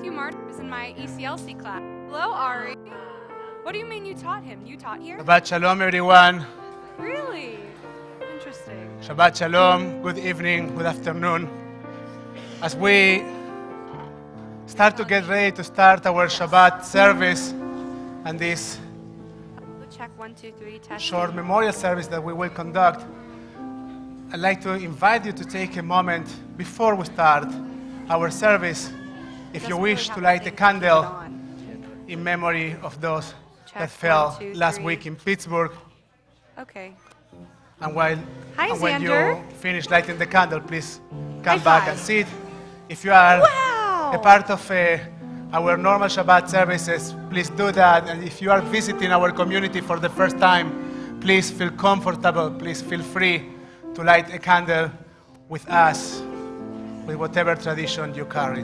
Matthew Martin was in my ECLC class. Hello, Ari. What do you mean you taught him? You taught here? Shabbat Shalom, everyone. Really? Interesting. Shabbat Shalom. Good evening, good afternoon. As we start to get ready to start our Shabbat service and this Check 1, 2, 3, test. short memorial service that we will conduct, I'd like to invite you to take a moment before we start our service, if you wish, to light a candle in memory of those that fell last week in Pittsburgh. Okay. And Hi, when you Xander. finish lighting the candle, please come High back five. and sit. If you are Wow. a part of our normal Shabbat services, please do that. And if you are visiting our community for the first time, please feel comfortable. Please feel free to light a candle with us, with whatever tradition you carry.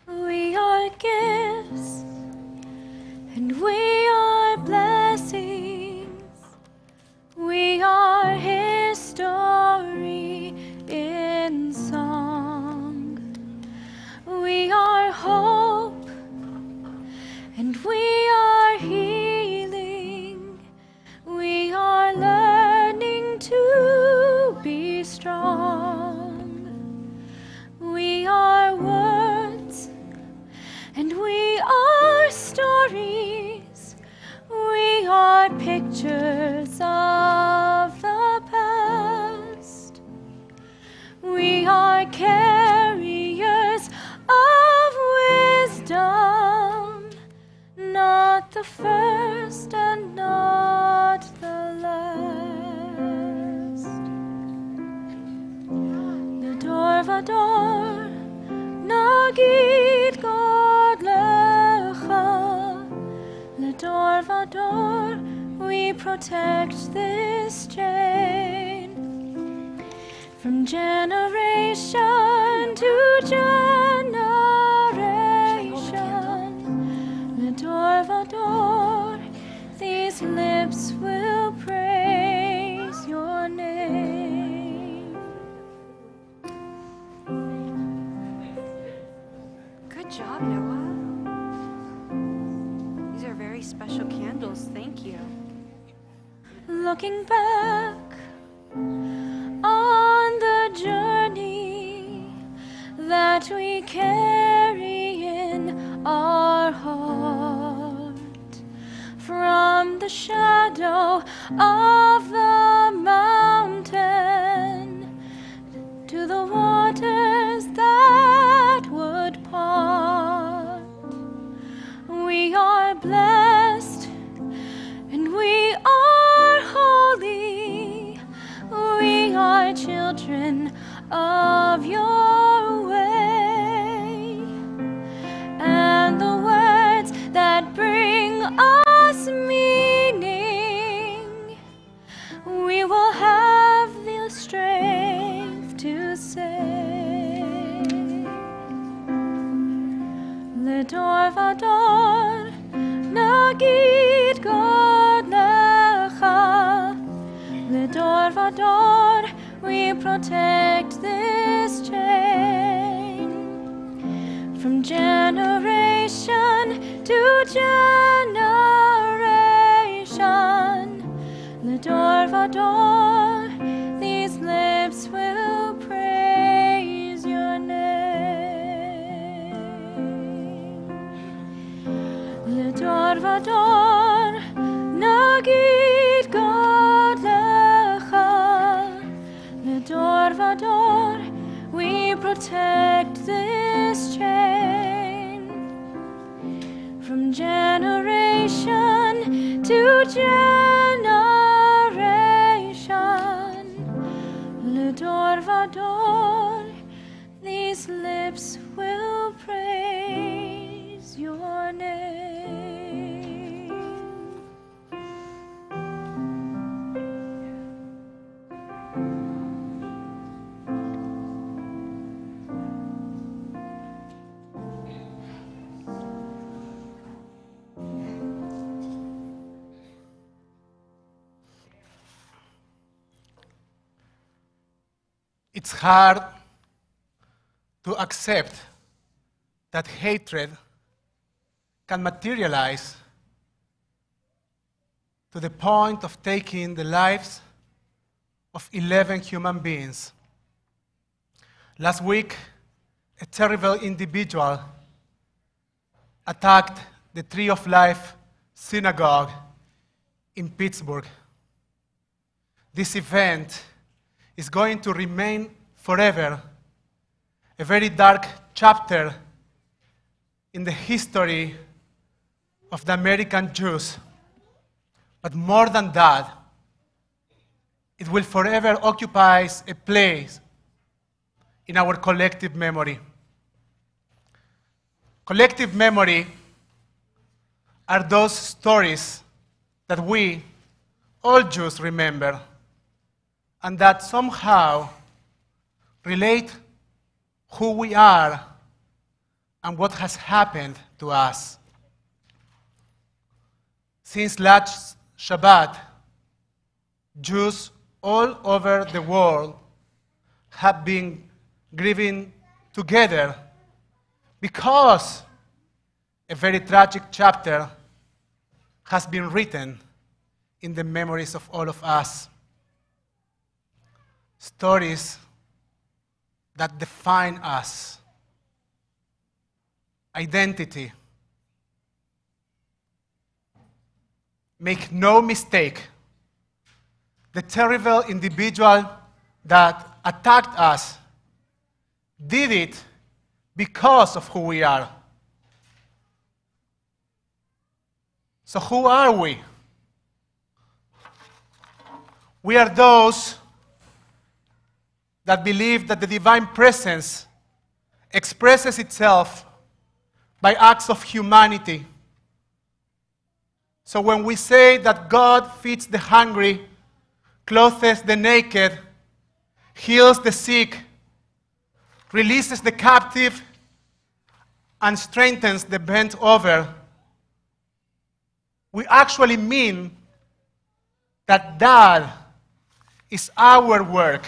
We are gifts and we are blessings. We are His story in song. We are hope and we are healing. We are learning to be strong. We are words and we are stories. We are pictures of the past. We are carriers of wisdom, not the first and not the last. Ledor vador, nagid God lecha. Ledor vador, we protect this chain. From generation to generation, Ledor vador, these lips will praise your name. Good job, Noah. These are very special candles. Thank you. Looking back on the journey that we carry in our heart, from the shadow of the mountain to the waters that would part. We are blessed and we are holy. We are children of your way. And the words that bring us meaning, we will have the strength to say. Ledor vador, nagid God lecha. Ledor vador, we protect this chain. From generation to generation, Ledor vador, these lips will praise your name. Ledor vador, nagid God lecha. Ledor vador, we protect this chain. From generation to generation, Ledor vador, these lips will praise your name. It's hard to accept that hatred can materialize to the point of taking the lives of 11 human beings. Last week, a terrible individual attacked the Tree of Life synagogue in Pittsburgh. This event is going to remain forever a very dark chapter in the history of the American Jews. But more than that, it will forever occupy a place in our collective memory. Collective memory are those stories that we, all Jews, remember and that somehow relate who we are and what has happened to us. Since last Shabbat, Jews all over the world have been grieving together because a very tragic chapter has been written in the memories of all of us. Stories that define us. Identity. Make no mistake, the terrible individual that attacked us did it because of who we are. So who are we? We are those that believe that the divine presence expresses itself by acts of humanity. So when we say that God feeds the hungry, clothes the naked, heals the sick, releases the captive, and strengthens the bent over, we actually mean that is our work.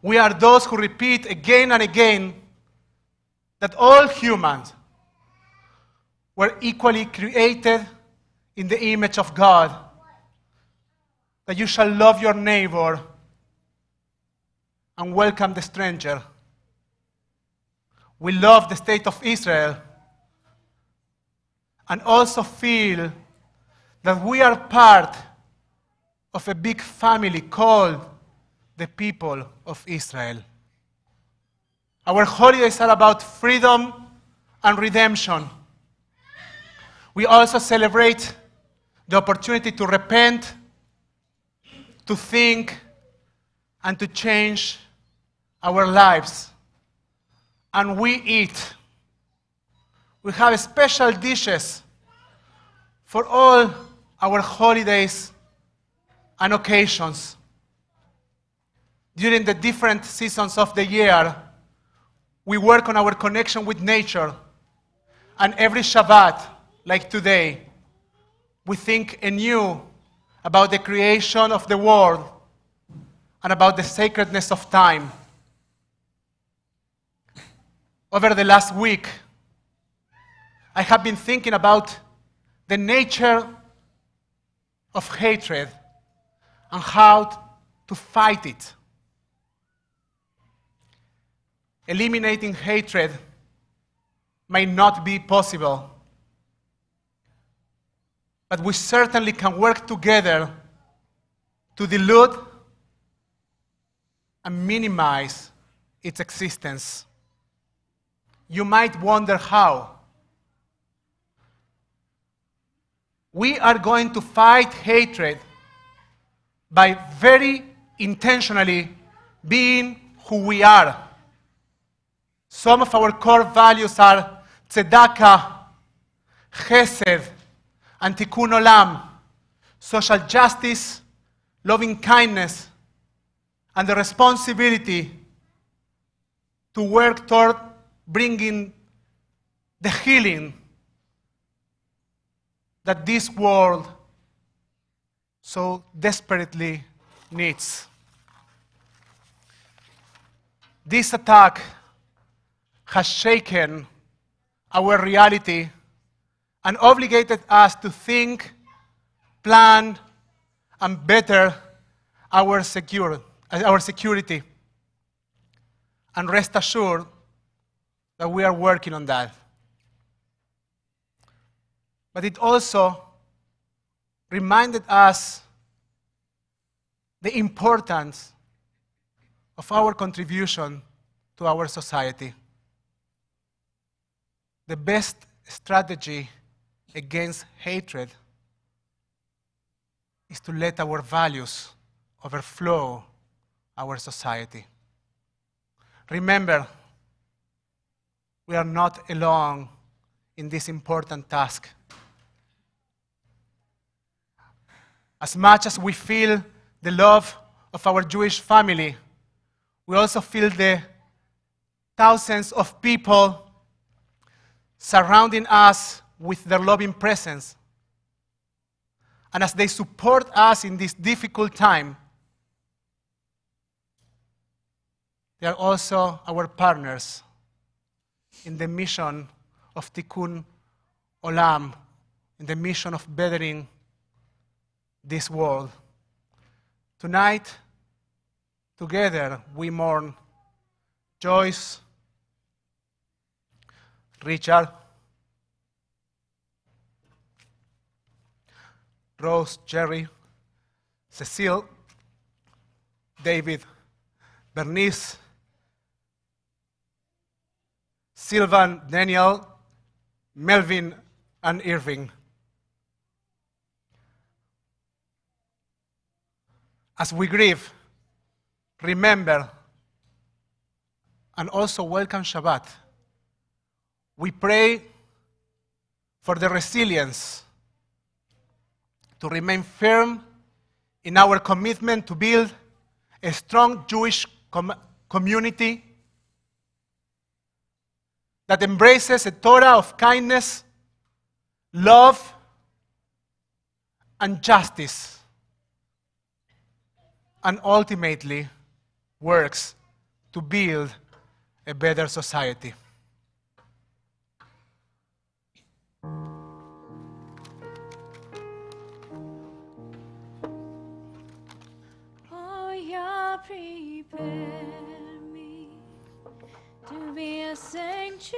We are those who repeat again and again that all humans were equally created in the image of God, that you shall love your neighbor and welcome the stranger. We love the state of Israel and also feel that we are part of a big family called the people of Israel. Our holidays are about freedom and redemption. We also celebrate the opportunity to repent, to think, and to change our lives. And we eat. We have special dishes for all our holidays and occasions. During the different seasons of the year, we work on our connection with nature. And every Shabbat, like today, we think anew about the creation of the world and about the sacredness of time. Over the last week, I have been thinking about the nature of hatred and how to fight it. Eliminating hatred may not be possible, but we certainly can work together to dilute and minimize its existence. You might wonder how. We are going to fight hatred by very intentionally being who we are. Some of our core values are tzedakah, chesed, and tikkun olam, social justice, loving kindness, and the responsibility to work toward bringing the healing that this world so desperately needs. This attack has shaken our reality and obligated us to think, plan, and better our security. And rest assured that we are working on that. But it also reminded us the importance of our contribution to our society. The best strategy against hatred is to let our values overflow our society. Remember, we are not alone in this important task. As much as we feel the love of our Jewish family, we also feel the thousands of people surrounding us with their loving presence. And as they support us in this difficult time, they are also our partners in the mission of Tikkun Olam, in the mission of bettering this world. Tonight, together, we mourn Joyce, Richard, Rose, Jerry, Cecile, David, Bernice, Sylvan, Daniel, Melvin, and Irving. As we grieve, remember and also welcome Shabbat. We pray for the resilience to remain firm in our commitment to build a strong Jewish community that embraces a Torah of kindness, love, and justice, and ultimately works to build a better society. Oh, yeah, prepare me to be a sanctuary,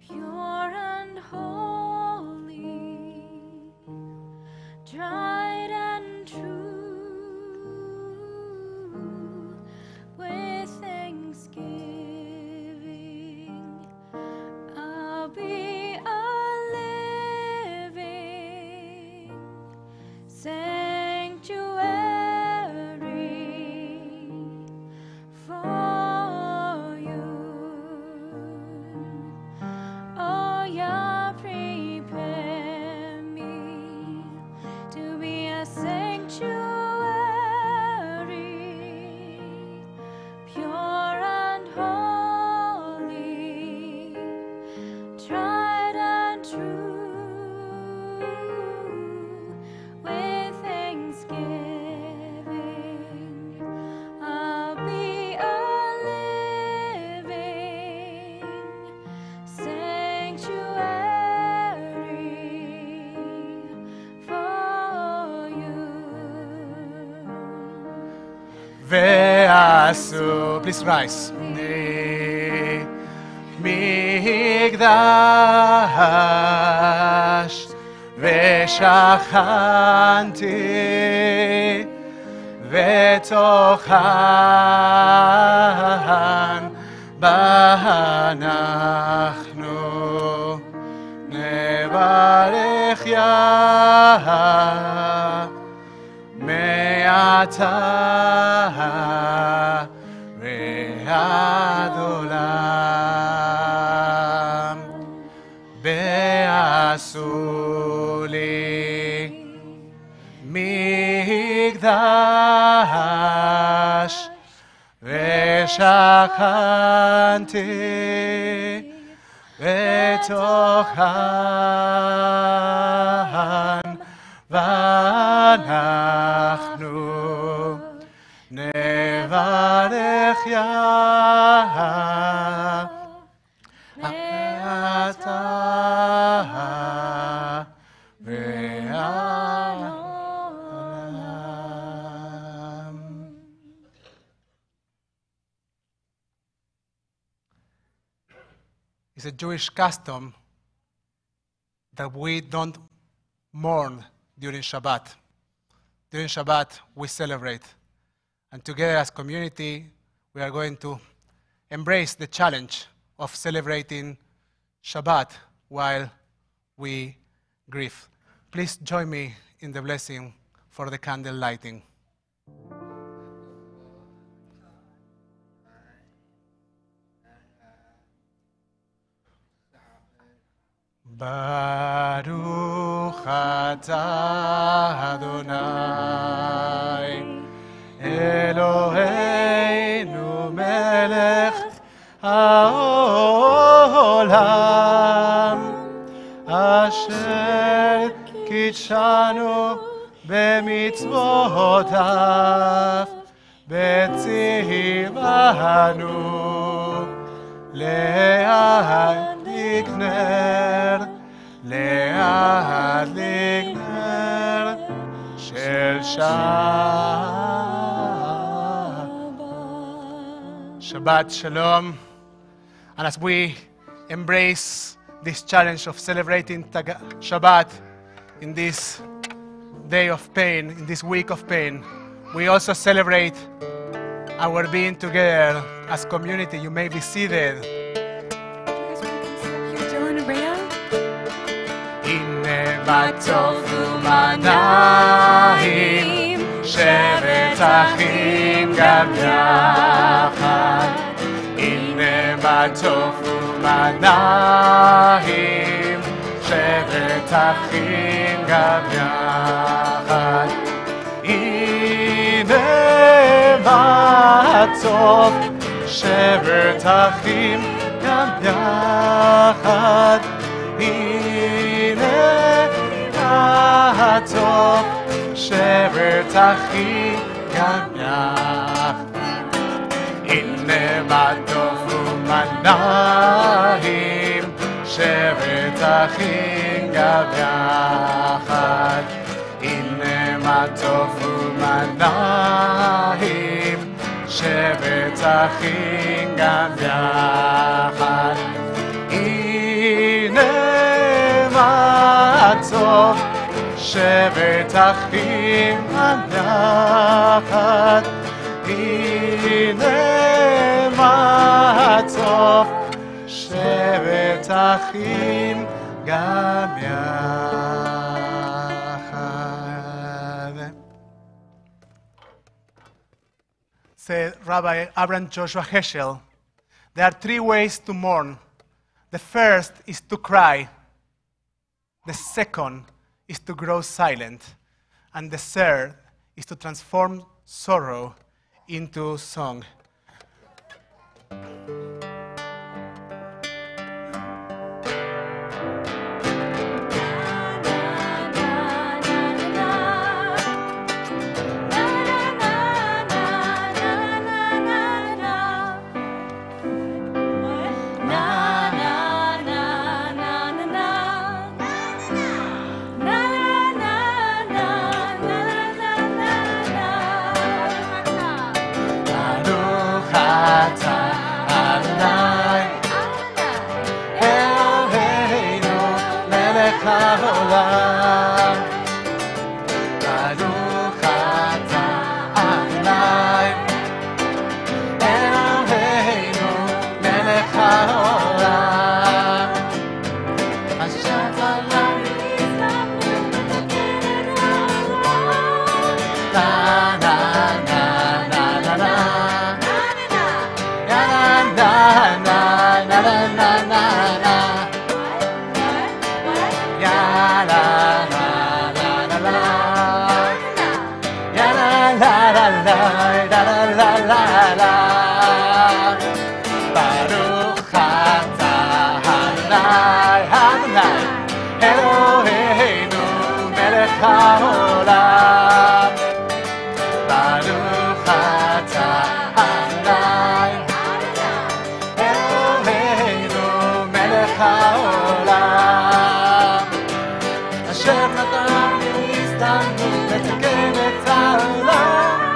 pure and holy, tried and true, with thanksgiving, I'll be a living sanctuary for you. Oh, yeah, prepare me to be a sanctuary, pure and holy, tried and true, with thanksgiving, I'll be a living sanctuary for you. Ve'asu, please rise. Migdash ve'shachanti ve'tochan ba'anachnu nevarech Yah me'ata ve'ad olam be'asu li migdash ve'shachanti ve'tochan v'anachnu ve'alam. It's a Jewish custom that we don't mourn during Shabbat. During Shabbat, we celebrate. And together as community, we are going to embrace the challenge of celebrating Shabbat while we grieve. Please join me in the blessing for the candle lighting. Baruch atah Adonai Eloheinu melech haolam asher kitshanu b'mitzvotav betzivanu להדליק נר, להדליק נר של Shabbat Shalom. And as we embrace this challenge of celebrating Shabbat in this day of pain, in this week of pain, we also celebrate our being together as community. You may be seated. Dylan and Brea? הנה מה טוב ומנעים, שבת אחים גם יחד. הנה מה טוב ומנעים, שבת אחים גם יחד. הנה מה טוב, שבת אחים גם יחד. הנה מה טוב, שבת אחים גם יחד. הנה מה טוב ומנעים, שבת אחים גם יחד. הנה מה טוב ומנעים, שבת אחים גם יחד. הנה מה טוב, שבת אחים גם יחד. הנה מה טוב, שבת אחים גם יחד. Said Rabbi Abraham Joshua Heschel, there are three ways to mourn. The first is to cry. The second is to grow silent. And the third is to transform sorrow into song. העולם ברוך אתה אדוני אלוהינו מלך העולם אשר עליו נה נה נה נה נה נה נה נה נה נה נה נה Baruch atah Adonai, Adonai, אשר נתן לי הזדמנות לתקן את העולם.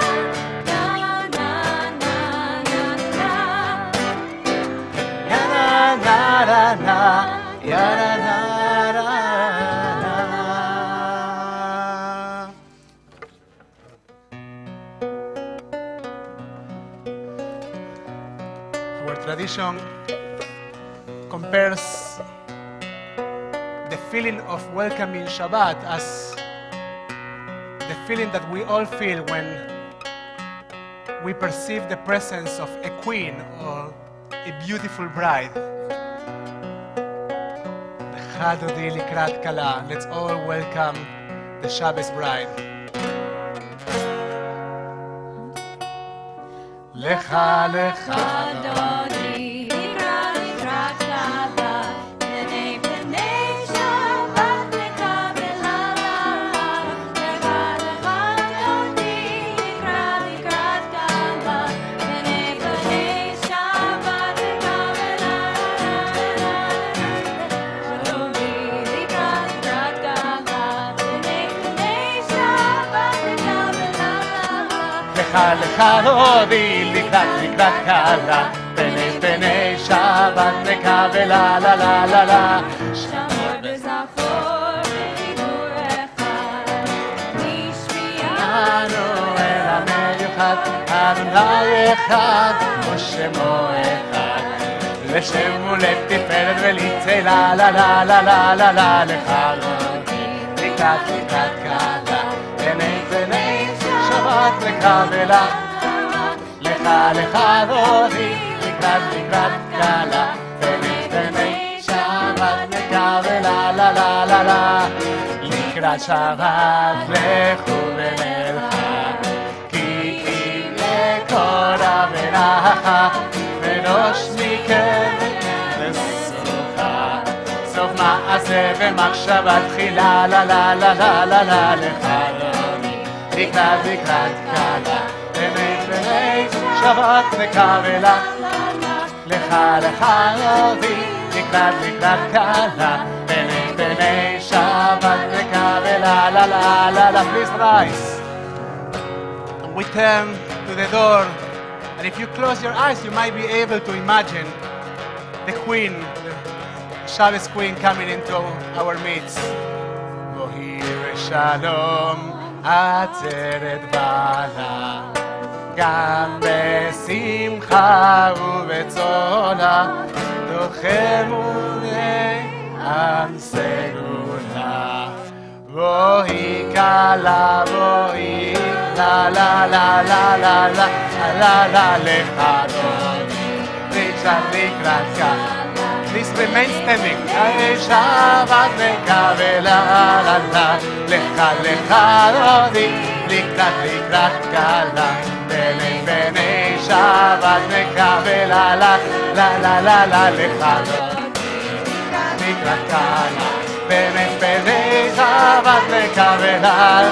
Our tradition compares the feeling of welcoming Shabbat as the feeling that we all feel when we perceive the presence of a queen or a beautiful bride. Let's all welcome the Shabbos bride. Lecha lecha דודי לקראת כלה בני שבת לקבל עליו לך דודי לקראת כלה בני שבת לקבל עליו דודי לקראת כלה בני שבת לקבל עליו Lecha lecha dodi לקראת כלה פני שבת נקווה לה לה לה לה לה שמור וזכור בדיבור אחד אנו אל המיוחד אדוני אחד ושמו אחד לשם ולתפארת ולצלע לה לה לה לה לה לה לך דודי לקראת כלה פני שבת נקווה לה לך דודי לקראת כלה פני שבת נקווה לה לה לה לה לה לקראת שבת לכו ונלכה כי אם לקורא ברכה וראש מכם לסוכה סוף מעשה ומחשבה תחילה לה לה לה לה לה לה לך דודי לקראת כלה פני שבת נקווה לה לך דודי לקראת כלה פני שבת נקווה לה לה לה לה לה. Please rise. And we turn to the door, and if you close your eyes you might be able to imagine the queen, the Shabbos queen coming into our midst. Bohi ושלום עצרת בעלה גם בשמחה ובצולה תוכמוני עם סגולה בואי כלה בואי לה לה לה לה לה לה לה לה לך דודי לקראת כלה. Please remain standing. שבת נקווה לה לה לה לך דודי לקראת כלה פני שבת נקווה לה לה לה לה לה לה לך דודי לקראת כלה פני שבת נקווה לה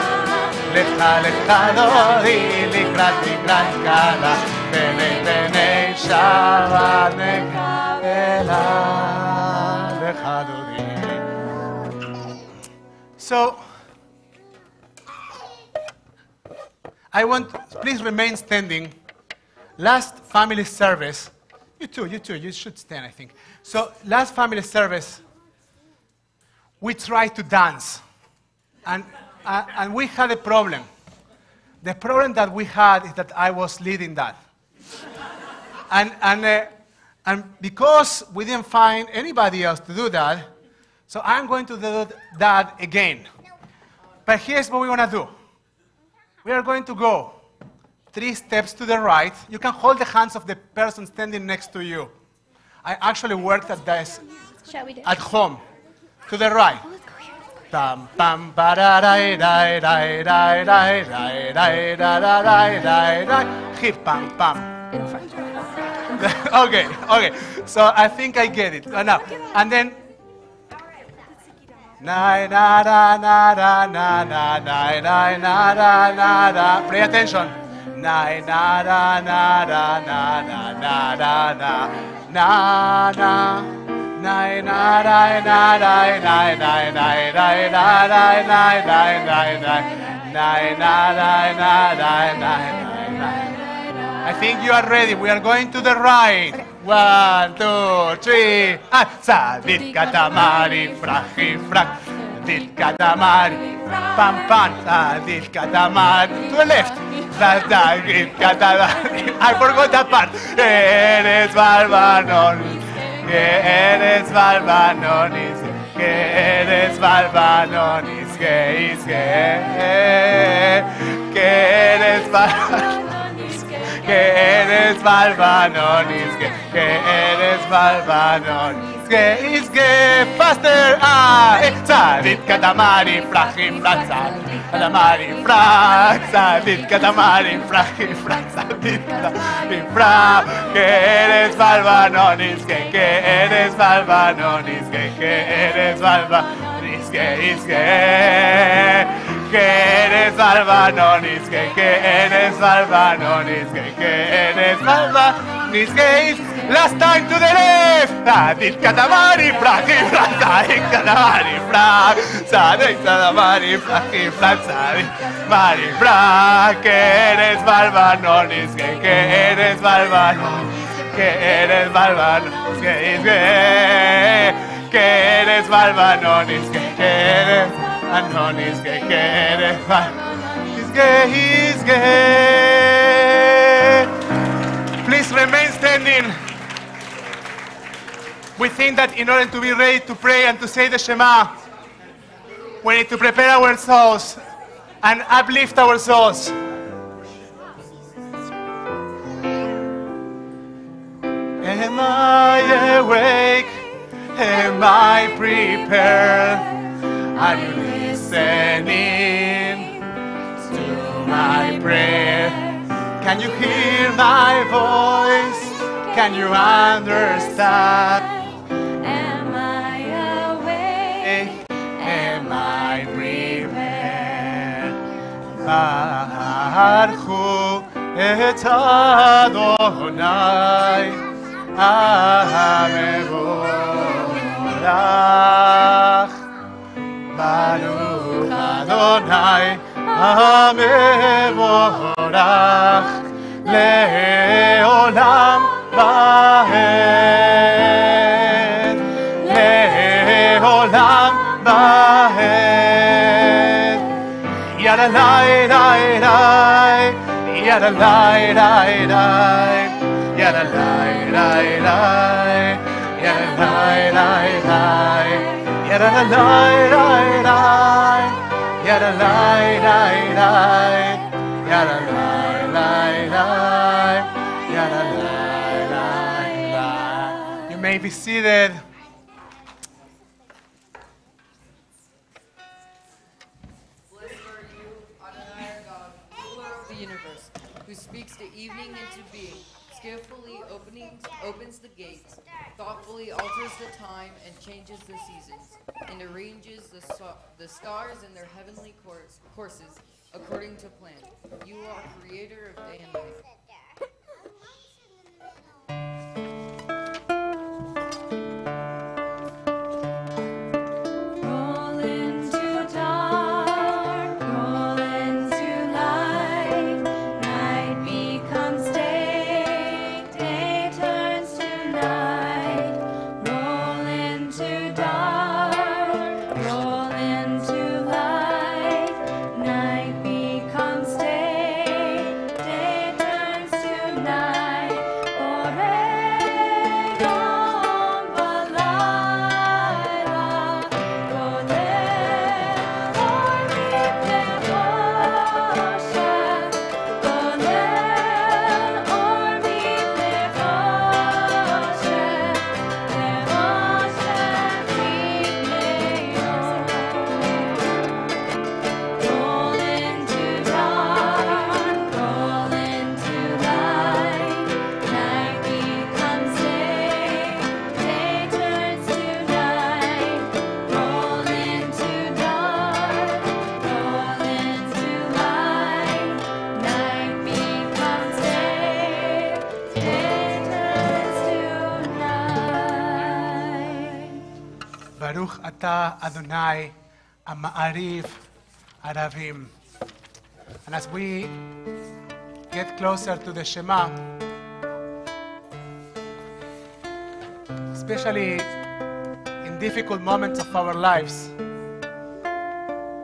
לך דודי לקראת כלה פני שבת נקווה לה לך דודי. So I want, please remain standing. Last family service, you too, you should stand, I think. So, last family service, we tried to dance, and we had a problem. The problem that we had is that I was leading that. And because we didn't find anybody else to do that, so I'm going to do that again. But here's what we're going to do. We are going to go 3 steps to the right. You can hold the hands of the person standing next to you. I actually worked at this at home. To the right. Pam pam pararai dai dai dai dai dai dai dai dai dai. Hip pam pam. Okay. So I think I get it. Now, and then na na na na na na na na na na na na. Pay attention. Na na na na na na na na na na na Nai na nai na nai nai nai nai nai nai nai nai nai nai nai nai na nai na nai nai nai. I think you are ready. We are going to the right. 1, 2, 3. Sadit katamari frahi frak. Sadit katamari pam pam. Sadit katamari to the left. Sadit katamari. I forgot that part. Eres Balbanonis. Que eres Balbanonis. Que eres Balbanonis. Que eres Balbanonis. Que eres Balbanonis, que eres Balbanonis, que faster, Sadit katamari, frachim, frach, Sadit katamari, frach, Sadit katamari, frachim, frach, Sadit katamari, frach, que eres Balbanonis, que eres Balbanonis, que eres Balbanonis, que eres Balbanonis, que eres Balbanonis, que eres Balbanonis, que is last time to the left. Sadit katamari, fraki, frach, Sadit katamari, frach, Sadit katamari, fraki, frach, Sadit katamari, frach, que eres Balbanonis, que eres Balbanonis, que eres Balbanonis, que eres Balbanonis, que eres Anonis, que eres Balbanonis, he's gay. Please remain standing. We think that in order to be ready to pray and to say the Shema, we need to prepare our souls and uplift our souls. Am I awake? Am I prepared? Are you listening to my prayer? Can you hear my voice? Can you understand? Am I awake? Am I prepared? Baruch et Adonai, Amevorach. Baruch Adonai, Amevorach, Leolam Vaed, Leolam Vaed. Yadalai, lai, lai, yadalai, lai, lai, yadalai, lai, lai, yadalai, lai, lai. Yada la la la, yada la la la, yada la la la, yada la la la. You may be seated. Blessed are you, Adonai our God, ruler of the universe, who speaks the evening into being, skillfully opens the gates, thoughtfully alters the time and changes the seasons, and arranges the stars in their heavenly courses according to plan. You are creator of day and night. Roll into dark, roll into light. Night becomes day, day turns to night. Roll into dark, roll into light. Night becomes day, day turns Ata Adonai Ma'ariv Aravim. And as we get closer to the Shema, especially in difficult moments of our lives,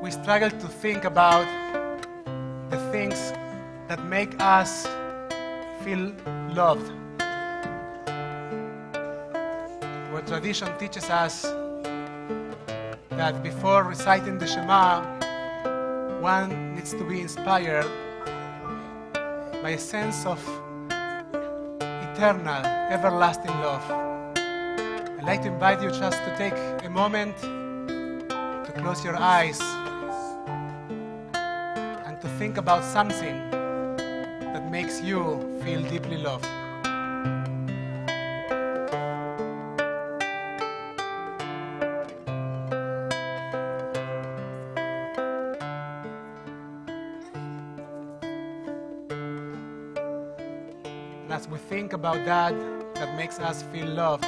we struggle to think about the things that make us feel loved. Our tradition teaches us that before reciting the Shema, one needs to be inspired by a sense of eternal, everlasting love. I'd like to invite you just to take a moment to close your eyes and to think about something that makes you feel deeply loved. And as we think about that makes us feel loved,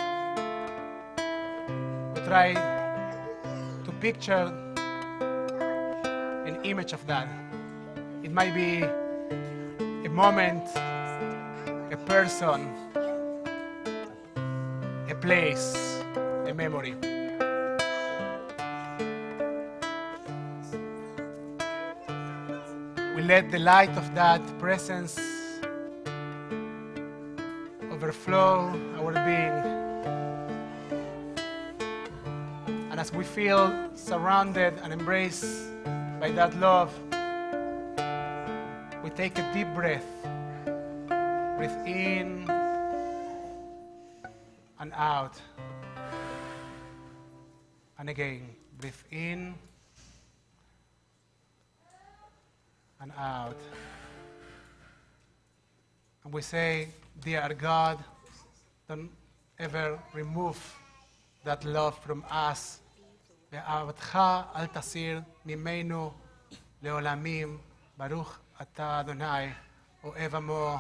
we try to picture an image of that. It might be a moment, a person, a place, a memory. We let the light of that presence overflow our being. And as we feel surrounded and embraced by that love, we take a deep breath. Breathe in and out. And again, breathe in and out. And we say, dear God, don't ever remove that love from us. ואהבתך אל תסיר ממנו לעולמים. ברוך אתה אדוני, אוהב עמו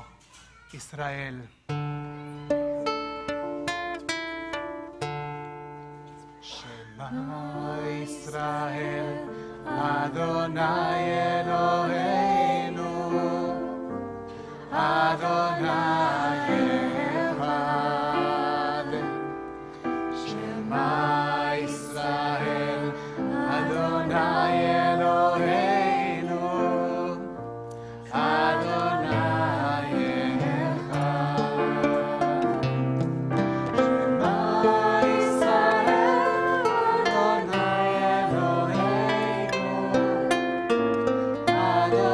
ישראל. שמע ישראל, אדוני אלוהינו, אדוני אחד. שמע ישראל, אדוני אלוהינו, אדוני אחד. שמע ישראל, אדוני אלוהינו, אדוני אחד.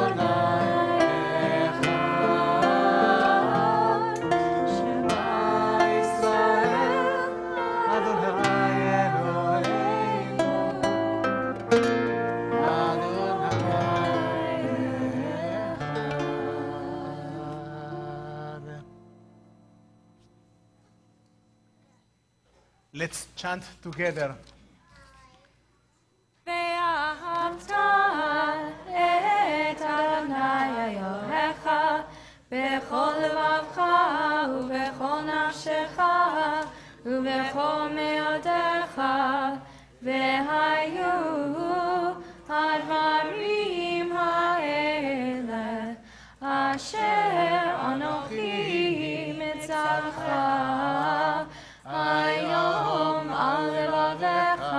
שמע ישראל, אדוני אלוהינו, Let's chant together. ואהבת את אדוני אלוהיך בכל לבבך ובכל נפשך ובכל מאודך, והיו הדברים האלה אשר אנוכי מצווך היום על לבביך,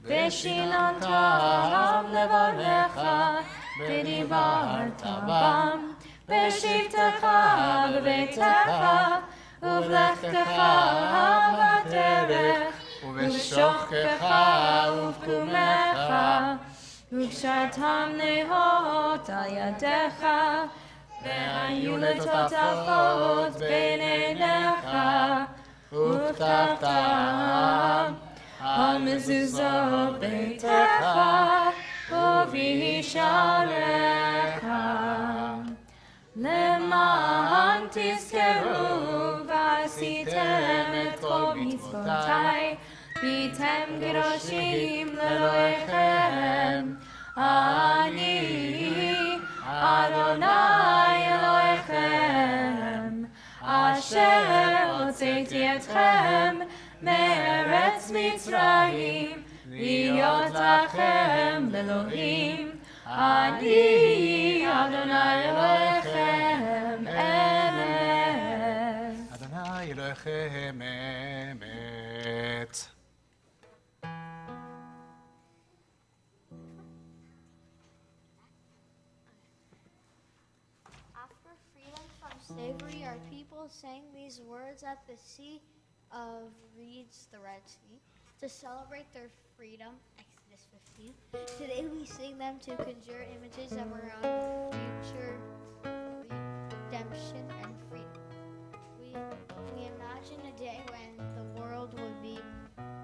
ושיננתם לבניך, ודיברת בם בשבתך בביתך, ובלכתך בדרך, ובשוכבך ובקומך, וקשרתם נאות על ידיך, והיו לטוטפות בין עיניך, וכתבתם על מזוזות ביתך ובשעריך, למען תזכרו ועשיתם את כל מצוותיי, והייתם קדושים לאלוהיכם. אני אדוני אלוהיכם, אשר הוצאתי אתכם מארץ מצרים, להיות לכם לאלוהים, אני אדוני אלוהיכם אמת. אדוני אלוהיכם אמת. After freedom from slavery, our people sang these words at the Sea of Reeds, the Red Sea, to celebrate their freedom, Exodus 15. Today we sing them to conjure images of our own future redemption and freedom. We imagine a day when the world will be perfect.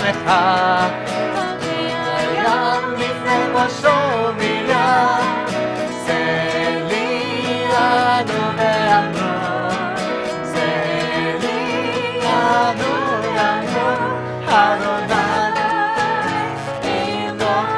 לך הים לפני ראשו מילה סלי אנו ואמנו סלי אנו ואמנו אדוני ימלוך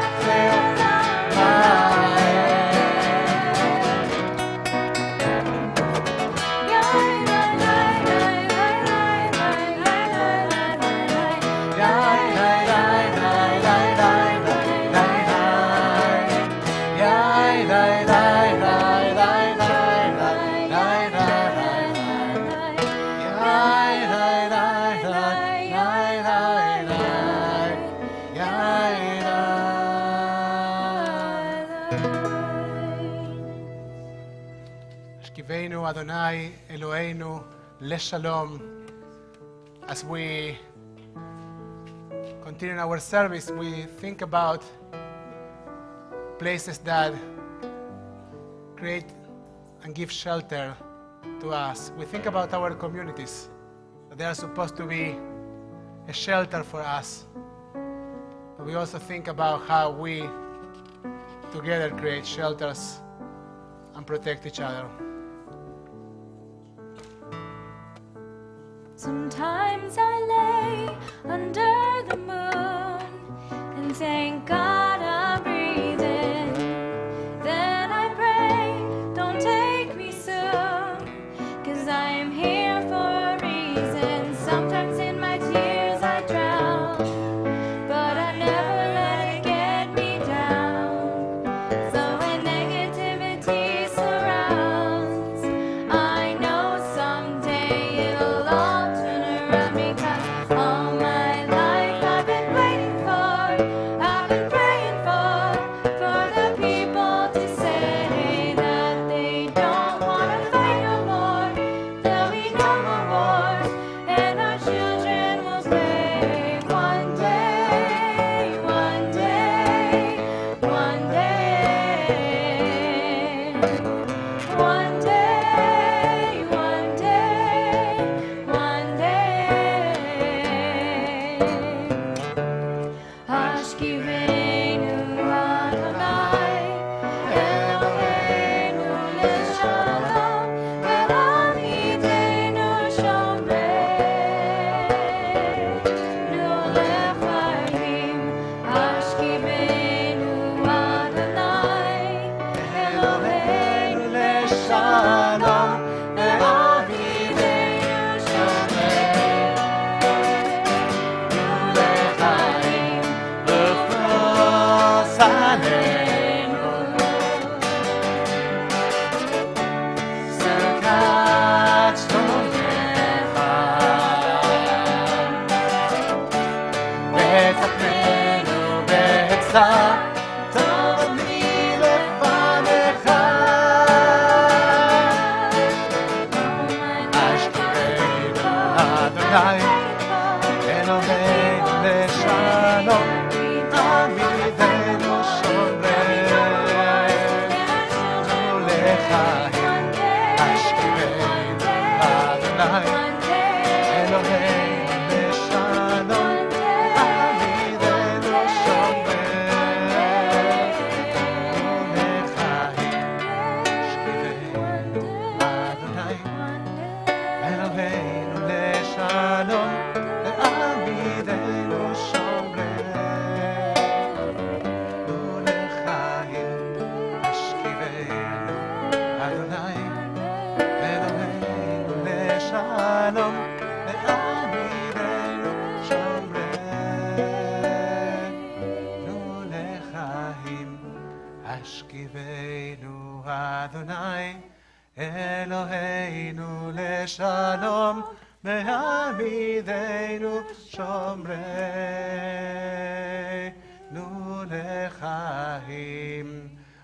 השכיבנו אדוני אלוהינו לשלום. As we continue our service, we think about places that create and give shelter to us. We think about our communities, that they are supposed to be a shelter for us. But we also think about how we together create shelters and protect each other. Sometimes I lay under the moon and thank God I'm breathing. Then I pray, don't take me soon, 'cause I am here for a reason. Sometimes in my tears I drown, but I never let it get me down. So when negativity surrounds, I know someday it'll all turn around, because all my life I've been waiting for, I've been praying. Adonai, Eloheinu leshalom, ve'amidenu shomreinu lechaim.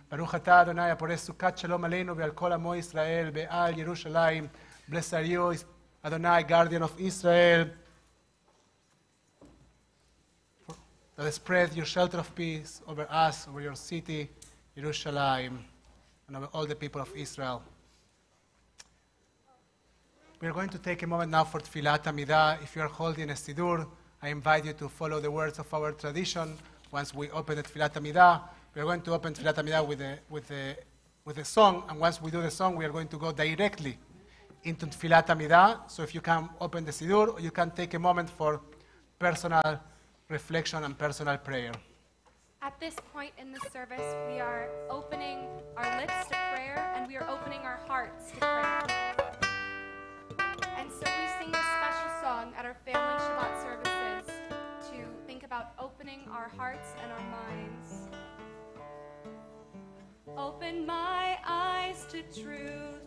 Baruch atah Adonai, por Sukkot Shalom Aleinu ve'al kol amo Israel ve'al Yerushalayim. Blessed are you, Adonai, guardian of Israel, that spread your shelter of peace over us, over your city, Yerushalayim, and over all the people of Israel. We are going to take a moment now for Tfilat Amidah. If you are holding a Siddur, I invite you to follow the words of our tradition. Once we open the Tfilat Amidah, we are going to open Tfilat Amidah with a song, and once we do the song, we are going to go directly into Tfilat Amidah. So if you can open the Siddur, you can take a moment for personal reflection and personal prayer. At this point in the service, we are opening our lips to prayer and we are opening our hearts to prayer. And so we sing this special song at our family Shabbat services to think about opening our hearts and our minds. Open my eyes to truth,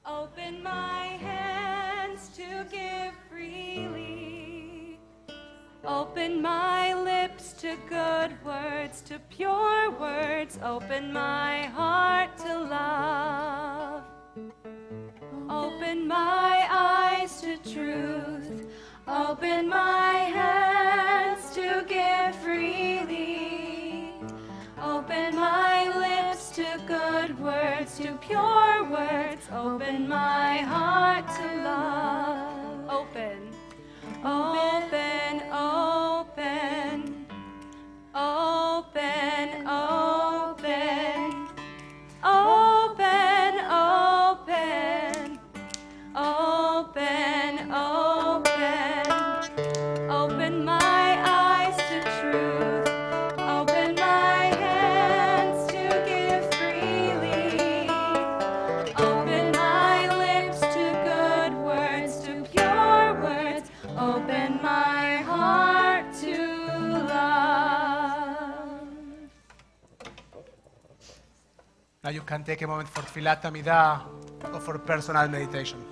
open my hands to give freely, open my lips to good words, to pure words, open my heart to love. Open my eyes to truth, open my hands to give freely, open my lips to good words, to pure words, open my heart to love. Open, open, open, open, open, open, open, open, open, open my eyes to truth, open my hands to give freely, open my lips to good words, to pure words, open my heart to love. Now you can take a moment for Tfilat Amidah or for personal meditation.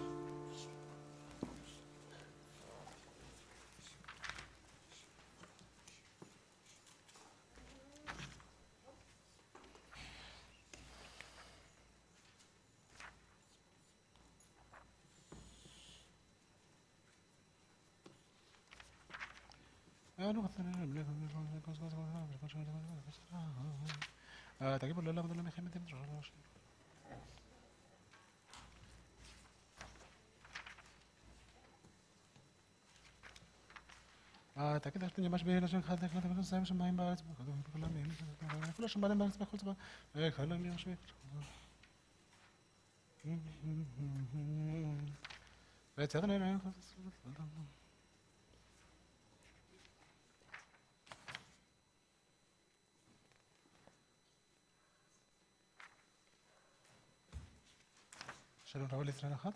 Shalom, Rabbi Israel Achat.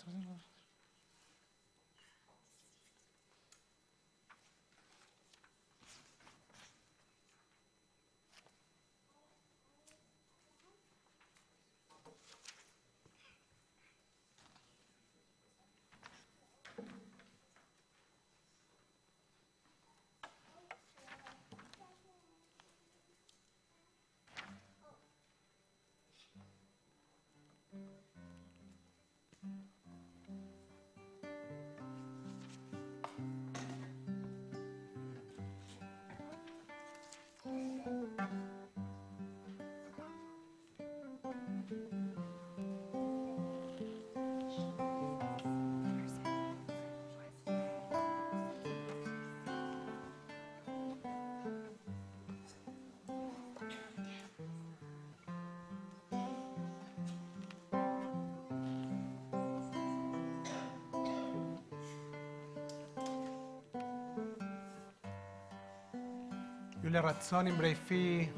ולרצון אמרי פי,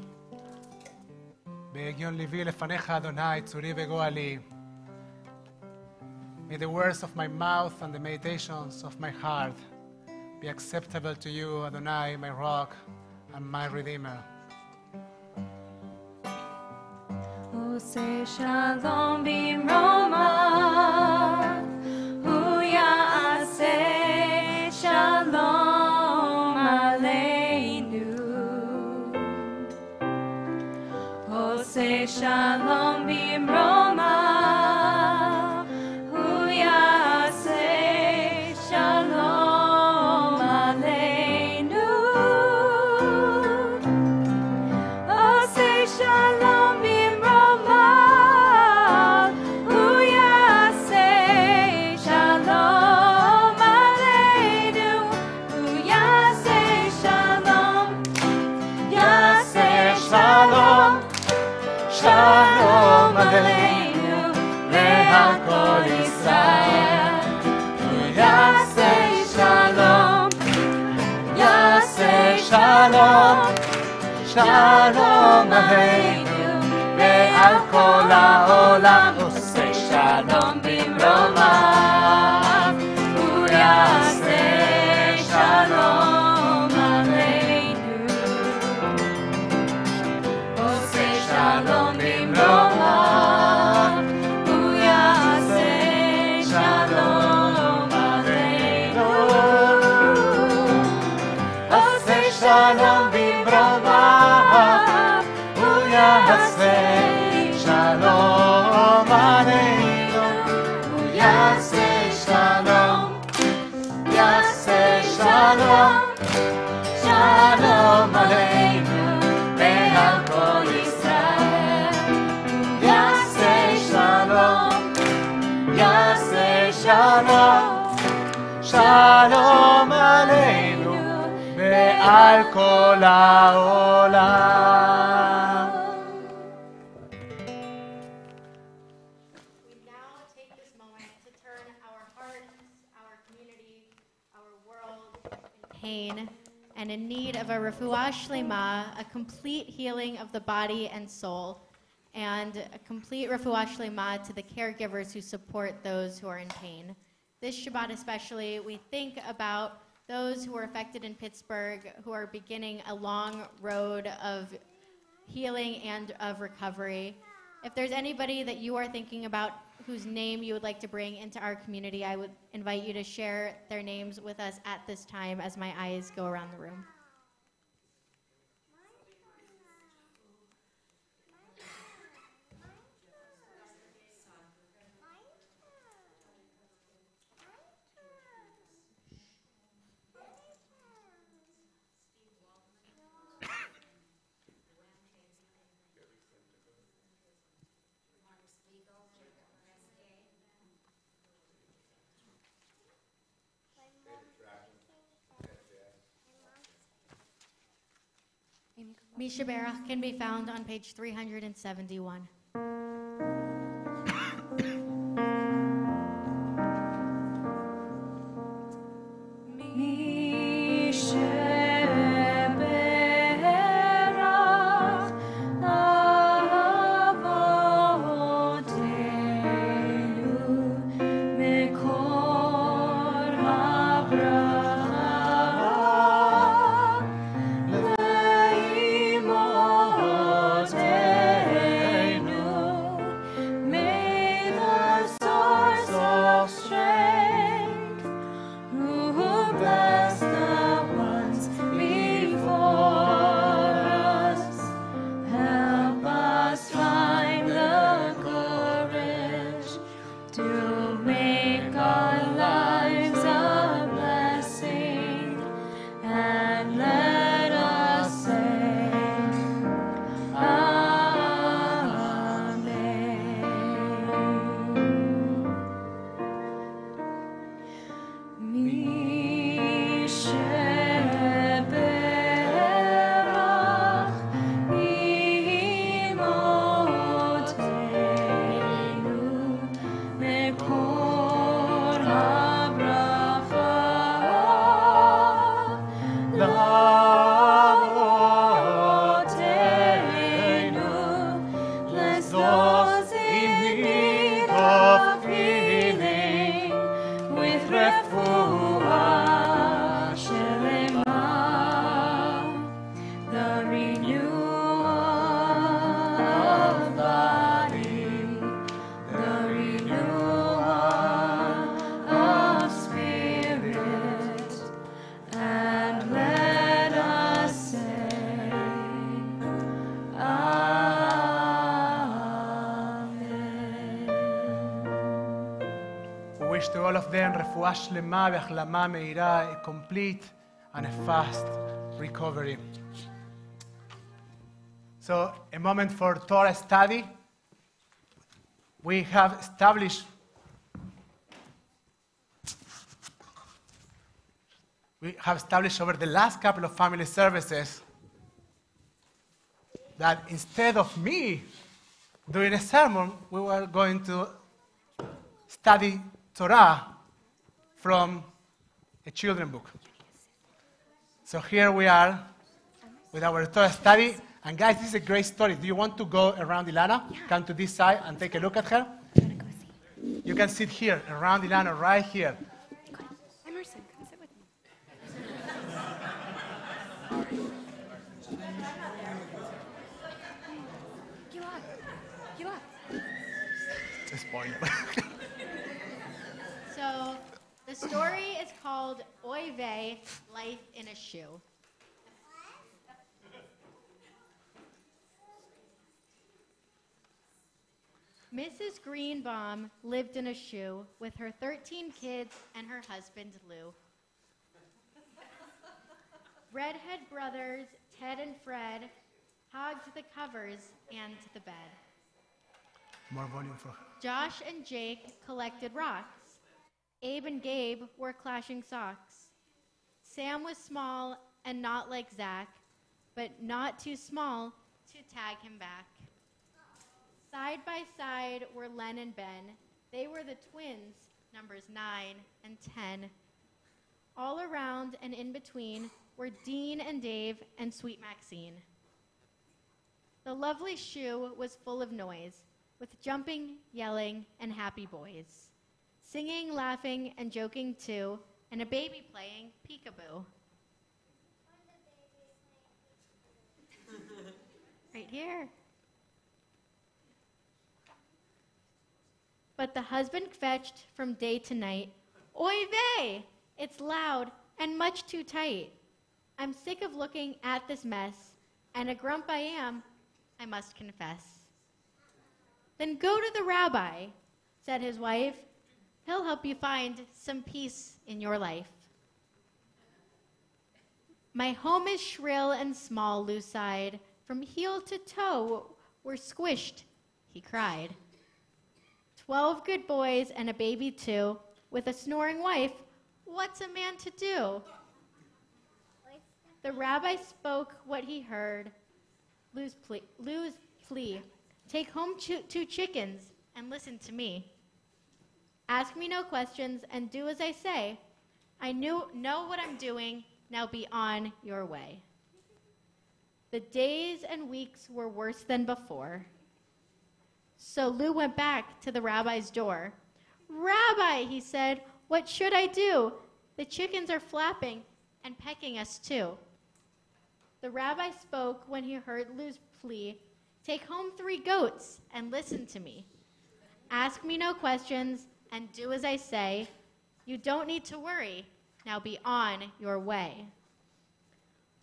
בהגיון ליבי לפניך אדוני, צורי וגואלי. May the words of my mouth and the meditations of my heart be acceptable to you, Adonai, my rock and my redeemer. Say shalom bimroma, say shalom aleinu. Oh, say shalom bimroma, say shalom aleinu. Oh, say shalom bimroma. Shalom aleinu ve'al kol Yisrael. Yaseh shalom, yaseh shalom, shalom aleinu ve'al kol ha'olam. Useh shalom bimromav, yaseh shalom aleinu. Useh shalom bimromav, yaseh shalom aleinu. Useh shalom bimromav, yaseh shalom aleinu. Yaseh shalom, yaseh shalom, shalom aleinu ve'al kol Yisrael. Yaseh shalom, yaseh shalom, shalom aleinu ve'al kol ha'olam. We now take this moment to turn our hearts, our community, our world in pain and in need of a refuah shlema, a complete healing of the body and soul, and a complete refuah shlema to the caregivers who support those who are in pain. This Shabbat especially, we think about those who were affected in Pittsburgh, who are beginning a long road of healing and of recovery. If there's anybody that you are thinking about whose name you would like to bring into our community, I would invite you to share their names with us at this time as my eyes go around the room. Misha Berach can be found on page 371. wish to all of them רפואה שלמה והחלמה מהירה, a complete and a fast recovery. So, a moment for Torah study. We have established over the last couple of family services that instead of me doing a sermon, we were going to study Torah from a children's book. So here we are with our Torah study. And guys, this is a great story. Do you want to go around Ilana? Yeah. Come to this side and take a look at her. You can sit here, around Ilana, right here. Emerson, come sit with me. Get up. Just point. So the story is called Oy Vey, Life in a Shoe. Mrs. Greenbaum lived in a shoe with her 13 kids and her husband, Lou. Redhead brothers, Ted and Fred, hogged the covers and the bed. More volume for her. Josh and Jake collected rocks. Abe and Gabe wore clashing socks. Sam was small and not like Zach, but not too small to tag him back. Side by side were Len and Ben. They were the twins, numbers 9 and 10. All around and in between were Dean and Dave and Sweet Maxine. The lovely shoe was full of noise, with jumping, yelling, and happy boys. Singing, laughing, and joking too, and a baby playing peekaboo. Right here. But the husband fetched from day to night, Oy vey! It's loud and much too tight. I'm sick of looking at this mess, and a grump I am, I must confess. Then go to the rabbi, said his wife. He'll help you find some peace in your life. My home is shrill and small, Lou sighed. From heel to toe, we're squished, he cried. 12 good boys and a baby too, with a snoring wife, what's a man to do? The rabbi spoke what he heard. Lou's plea. Take home 2 chickens and listen to me. Ask me no questions and do as I say. I know what I'm doing, now be on your way. The days and weeks were worse than before. So Lou went back to the rabbi's door. Rabbi, he said, what should I do? The chickens are flapping and pecking us too. The rabbi spoke when he heard Lou's plea. Take home 3 goats and listen to me. Ask me no questions and do as I say. You don't need to worry. Now be on your way.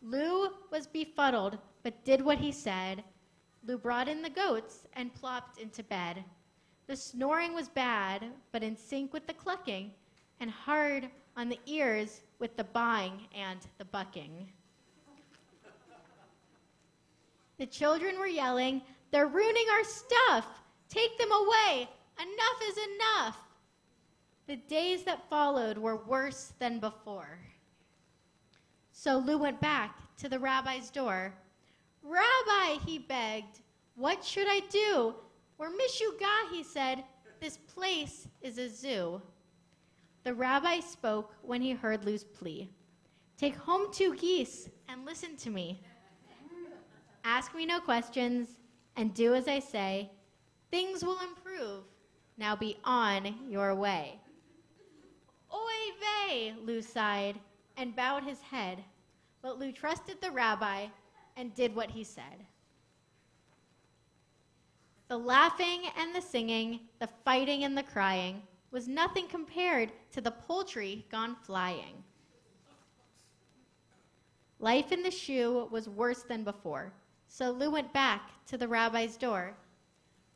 Lou was befuddled, but did what he said. Lou brought in the goats and plopped into bed. The snoring was bad, but in sync with the clucking, and hard on the ears with the baaing and the bucking. The children were yelling, they're ruining our stuff! Take them away! Enough is enough! The days that followed were worse than before. So Lou went back to the rabbi's door. Rabbi, he begged, what should I do? We're Mishugah, he said. This place is a zoo. The rabbi spoke when he heard Lou's plea. Take home 2 geese and listen to me. Ask me no questions and do as I say. Things will improve. Now be on your way. Oy vey, Lou sighed and bowed his head. But Lou trusted the rabbi and did what he said. The laughing and the singing, the fighting and the crying was nothing compared to the poultry gone flying. Life in the shoe was worse than before, so Lou went back to the rabbi's door.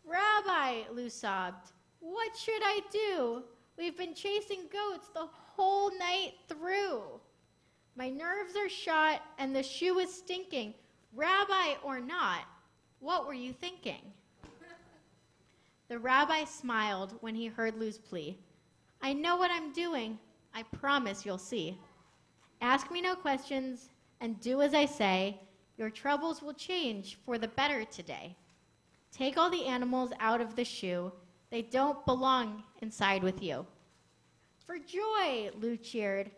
Rabbi, Lou sobbed, what should I do? We've been chasing goats the whole night through. My nerves are shot and the shoe is stinking. Rabbi or not, what were you thinking? The rabbi smiled when he heard Lou's plea. I know what I'm doing. I promise you'll see. Ask me no questions and do as I say. Your troubles will change for the better today. Take all the animals out of the shoe. They don't belong inside with you. For joy, Lou cheered,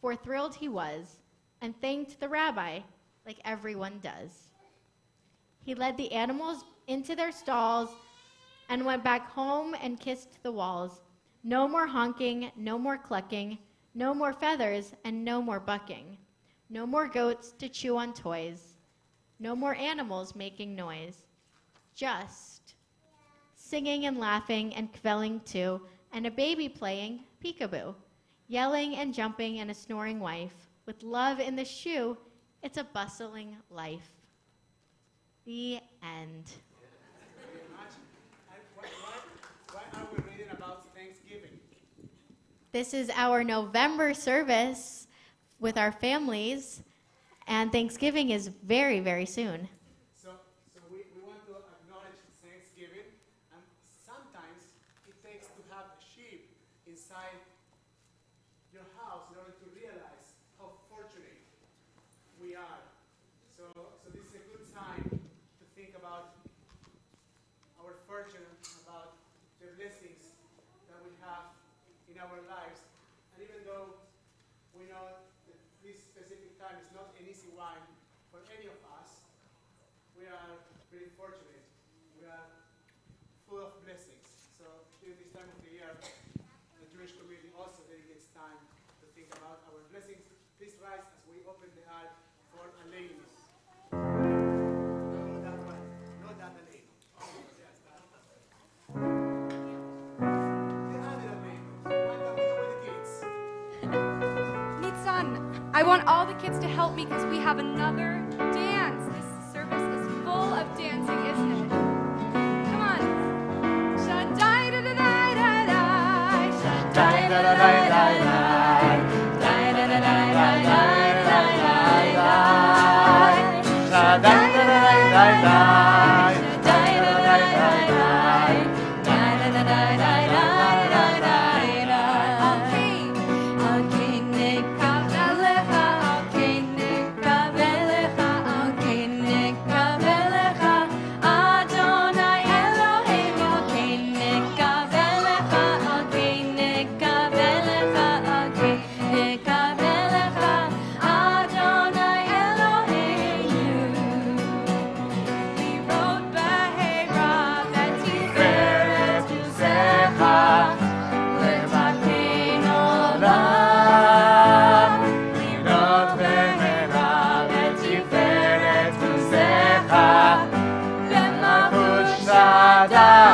for thrilled he was, and thanked the rabbi like everyone does. He led the animals into their stalls and went back home and kissed the walls. No more honking, no more clucking, no more feathers and no more bucking. No more goats to chew on toys. No more animals making noise. Just singing and laughing and kvelling too, and a baby playing peekaboo, yelling and jumping and a snoring wife. With love in the shoe, it's a bustling life. The end. Why are we reading about Thanksgiving? This is our November service with our families, and Thanksgiving is very, very soon. So we want to acknowledge Thanksgiving, and sometimes it takes to have a sheep inside your house in order to realize how fortunate we are. So this is a good time to think about our fortune, about the blessings that we have in our lives. And even though we know that this specific time is not an easy one for any of us, we are really fortunate. We are full of blessings. So during this time of the year, the Jewish community also dedicates time to think about our blessings. Please rise as we open the ark for Aleinu. No, that one. No, that Aleinu. Oh, yes, that. The other Aleinu. What are we doing with the kids? Nitzan, I want all the kids to help me because we have another dance. This service is full of dancing, isn't it? Come on. Shaddai da da da da da. Shaddai da da da da da. Da da da da da da da da. Shaddai da da da da da. Shaddai da da da da da. Da da da da da da da da. Okay. Okay, nekavelecha. Okay, nekavelecha. Okay, nekavelecha. Adonai Eloheinu. Okay, nekavelecha. Okay, nekavelecha. Okay, nekavelecha. Adonai Eloheinu. We wrote Bahera that Tiferet Yuzecha. Levakein olam. We wrote Bahera that Tiferet Yuzecha. Lemachut Shaddai,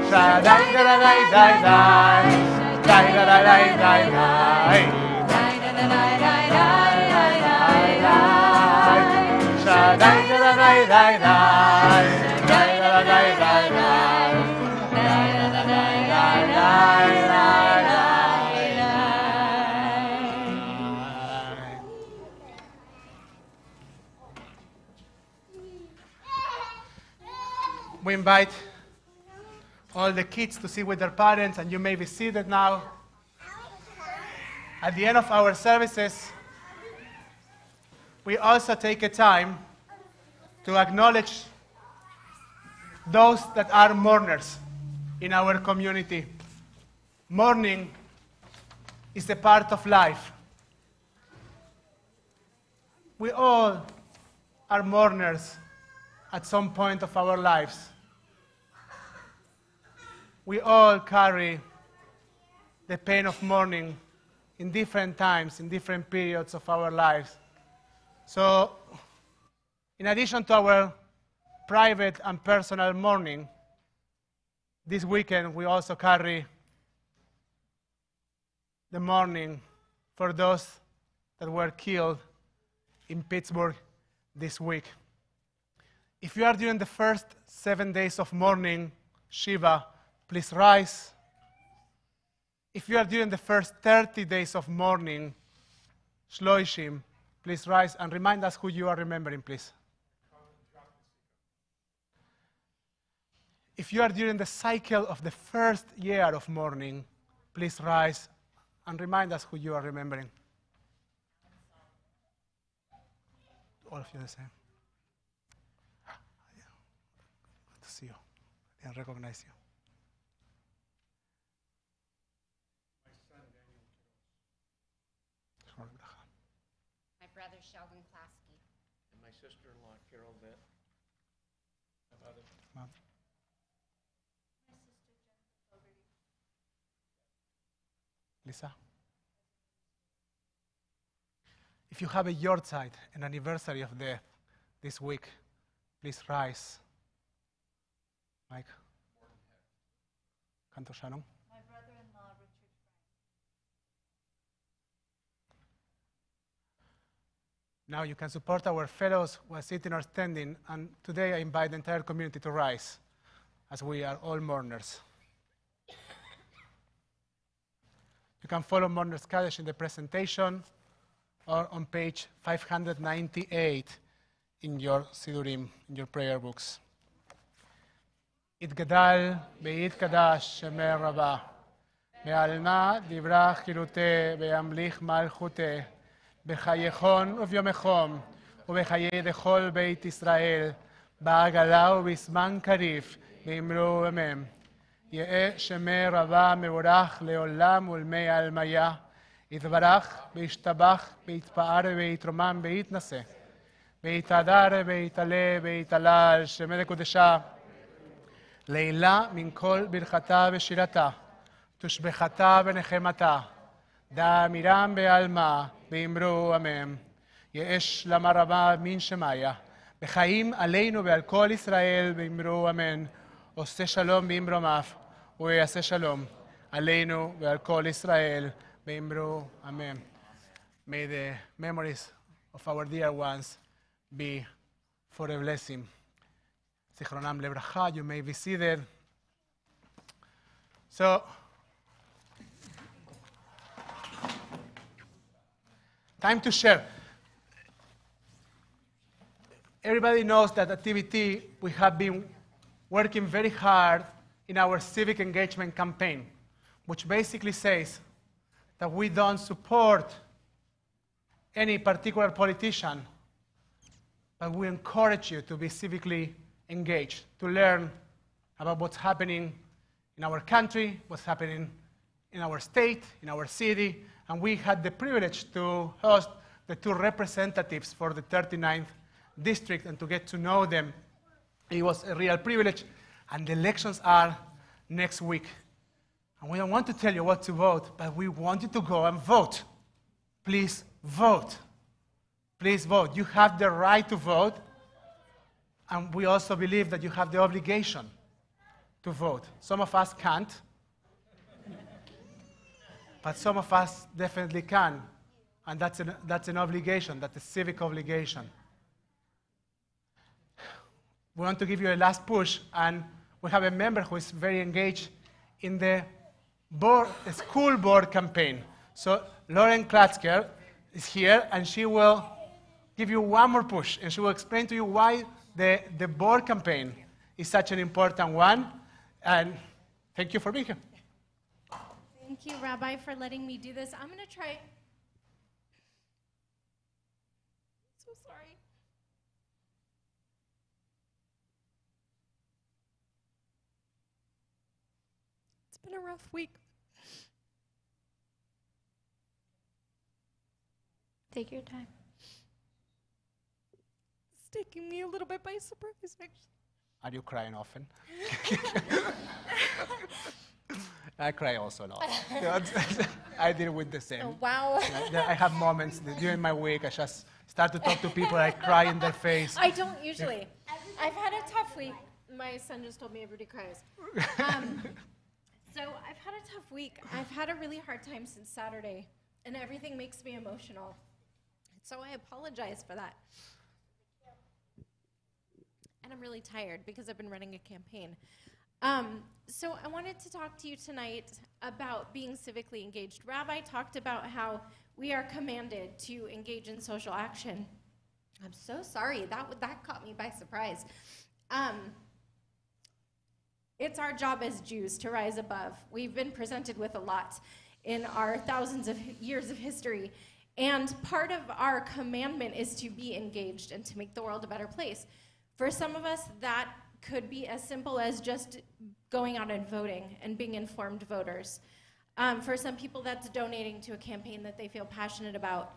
Shaddai, da da da da da, da da da da da da, Shaddai, da da da da da, da da da da da, We invite all the kids to sit with their parents, and you may be seated now. At the end of our services, we also take a time to acknowledge those that are mourners in our community. Mourning is a part of life. We all are mourners at some point of our lives. We all carry the pain of mourning in different times, in different periods of our lives. So, in addition to our private and personal mourning, this weekend we also carry the mourning for those that were killed in Pittsburgh this week. If you are during the first 7 days of mourning, Shiva, please rise If you are during the first 30 days of mourning, Shloishim, please rise and remind us who you are remembering, please. If you are during the cycle of the first year of mourning, please rise and remind us who you are remembering. All of you the same. Good to see you. I didn't recognize you. My brother Sheldon Klasky. And my sister-in-law, Carol Vitt. Mom. Lisa? If you have a yahrzeit, an anniversary of death this week, please rise. Mike? Cantor Shalom? My brother-in-law, Richard Frank. Now you can support our fellows who are sitting or standing, and today I invite the entire community to rise, as we are all mourners. You can follow Mourner's Kaddish in the presentation or on page 598 in your Sidurim, in your prayer books. Itgadal be'itkadash shemer rabah, be'alma divrach chirute be'amlich malchute, בחייכון וביומכם ובחיי דכל בית ישראל, בעגלה ובזמן קריב, באמרו אמן. יהא שמי רבה מבורך לעולם ולמי העלמיה, יתברך וישתבח ויתפאר ויתרומם ויתנשא, ויתהדר ויתעלה ויתעלה על שמי לקודשה, לעילה מן כל ברכתה ושירתה, תושבחתה ונחמתה, דאמירם בעלמה, ואמרו אמן. יש למה רבה מן שמיה, בחיים עלינו ועל כל ישראל, ואמרו אמן. עושה שלום באמרומיו, ויעשה שלום עלינו ועל כל ישראל, ואמרו אמן. May the memories of our dear ones be for a blessing. זיכרונם לברכה, you may be seated. So, time to share. Everybody knows that at TBT we have been working very hard in our civic engagement campaign, which basically says that we don't support any particular politician, but we encourage you to be civically engaged, to learn about what's happening in our country, what's happening in our state, in our city, and we had the privilege to host the two representatives for the 39th district and to get to know them. It was a real privilege, and the elections are next week. And we don't want to tell you what to vote, but we want you to go and vote. Please vote. Please vote. You have the right to vote, and we also believe that you have the obligation to vote. Some of us can't, but some of us definitely can, and that's an obligation, that's a civic obligation. We want to give you a last push, and we have a member who is very engaged in the school board campaign. So Lauren Klatzker is here, and she will give you one more push, and she will explain to you why the board campaign is such an important one. And thank you for being here. Thank you, Rabbi, for letting me do this. I'm going to try. So sorry. It's been a rough week. Take your time. It's taking me a little bit by surprise, actually. Are you crying often? I cry also a lot. I deal with the same. Oh, wow. I have moments during my week, I just start to talk to people, I cry in their face. I don't usually. I've had a tough week. My son just told me everybody cries. So I've had a tough week. I've had a really hard time since Saturday, and everything makes me emotional. So I apologize for that. And I'm really tired because I've been running a campaign. So I wanted to talk to you tonight about being civically engaged. Rabbi talked about how we are commanded to engage in social action. I'm so sorry, that caught me by surprise. It's our job as Jews to rise above. We've been presented with a lot in our thousands of years of history. And part of our commandment is to be engaged and to make the world a better place. For some of us, that could be as simple as just going out and voting and being informed voters. For some people, that's donating to a campaign that they feel passionate about.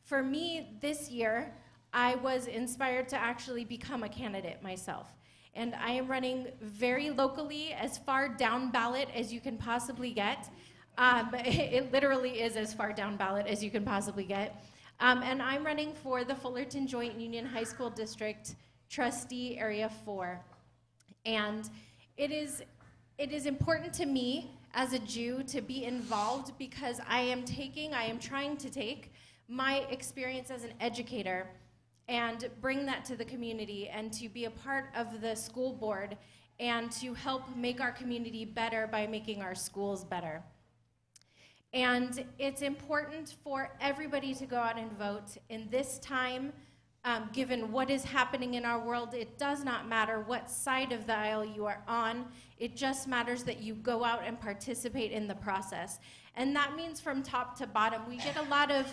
For me, this year, I was inspired to actually become a candidate myself. And I am running very locally, as far down ballot as you can possibly get. It literally is as far down ballot as you can possibly get. And I'm running for the Fullerton Joint Union High School District Trustee Area 4. And it is important to me as a Jew to be involved because I am trying to take my experience as an educator and bring that to the community and to be a part of the school board and to help make our community better by making our schools better. And it's important for everybody to go out and vote. In this time, given what is happening in our world, it does not matter what side of the aisle you are on. It just matters that you go out and participate in the process. And that means from top to bottom. We get a lot of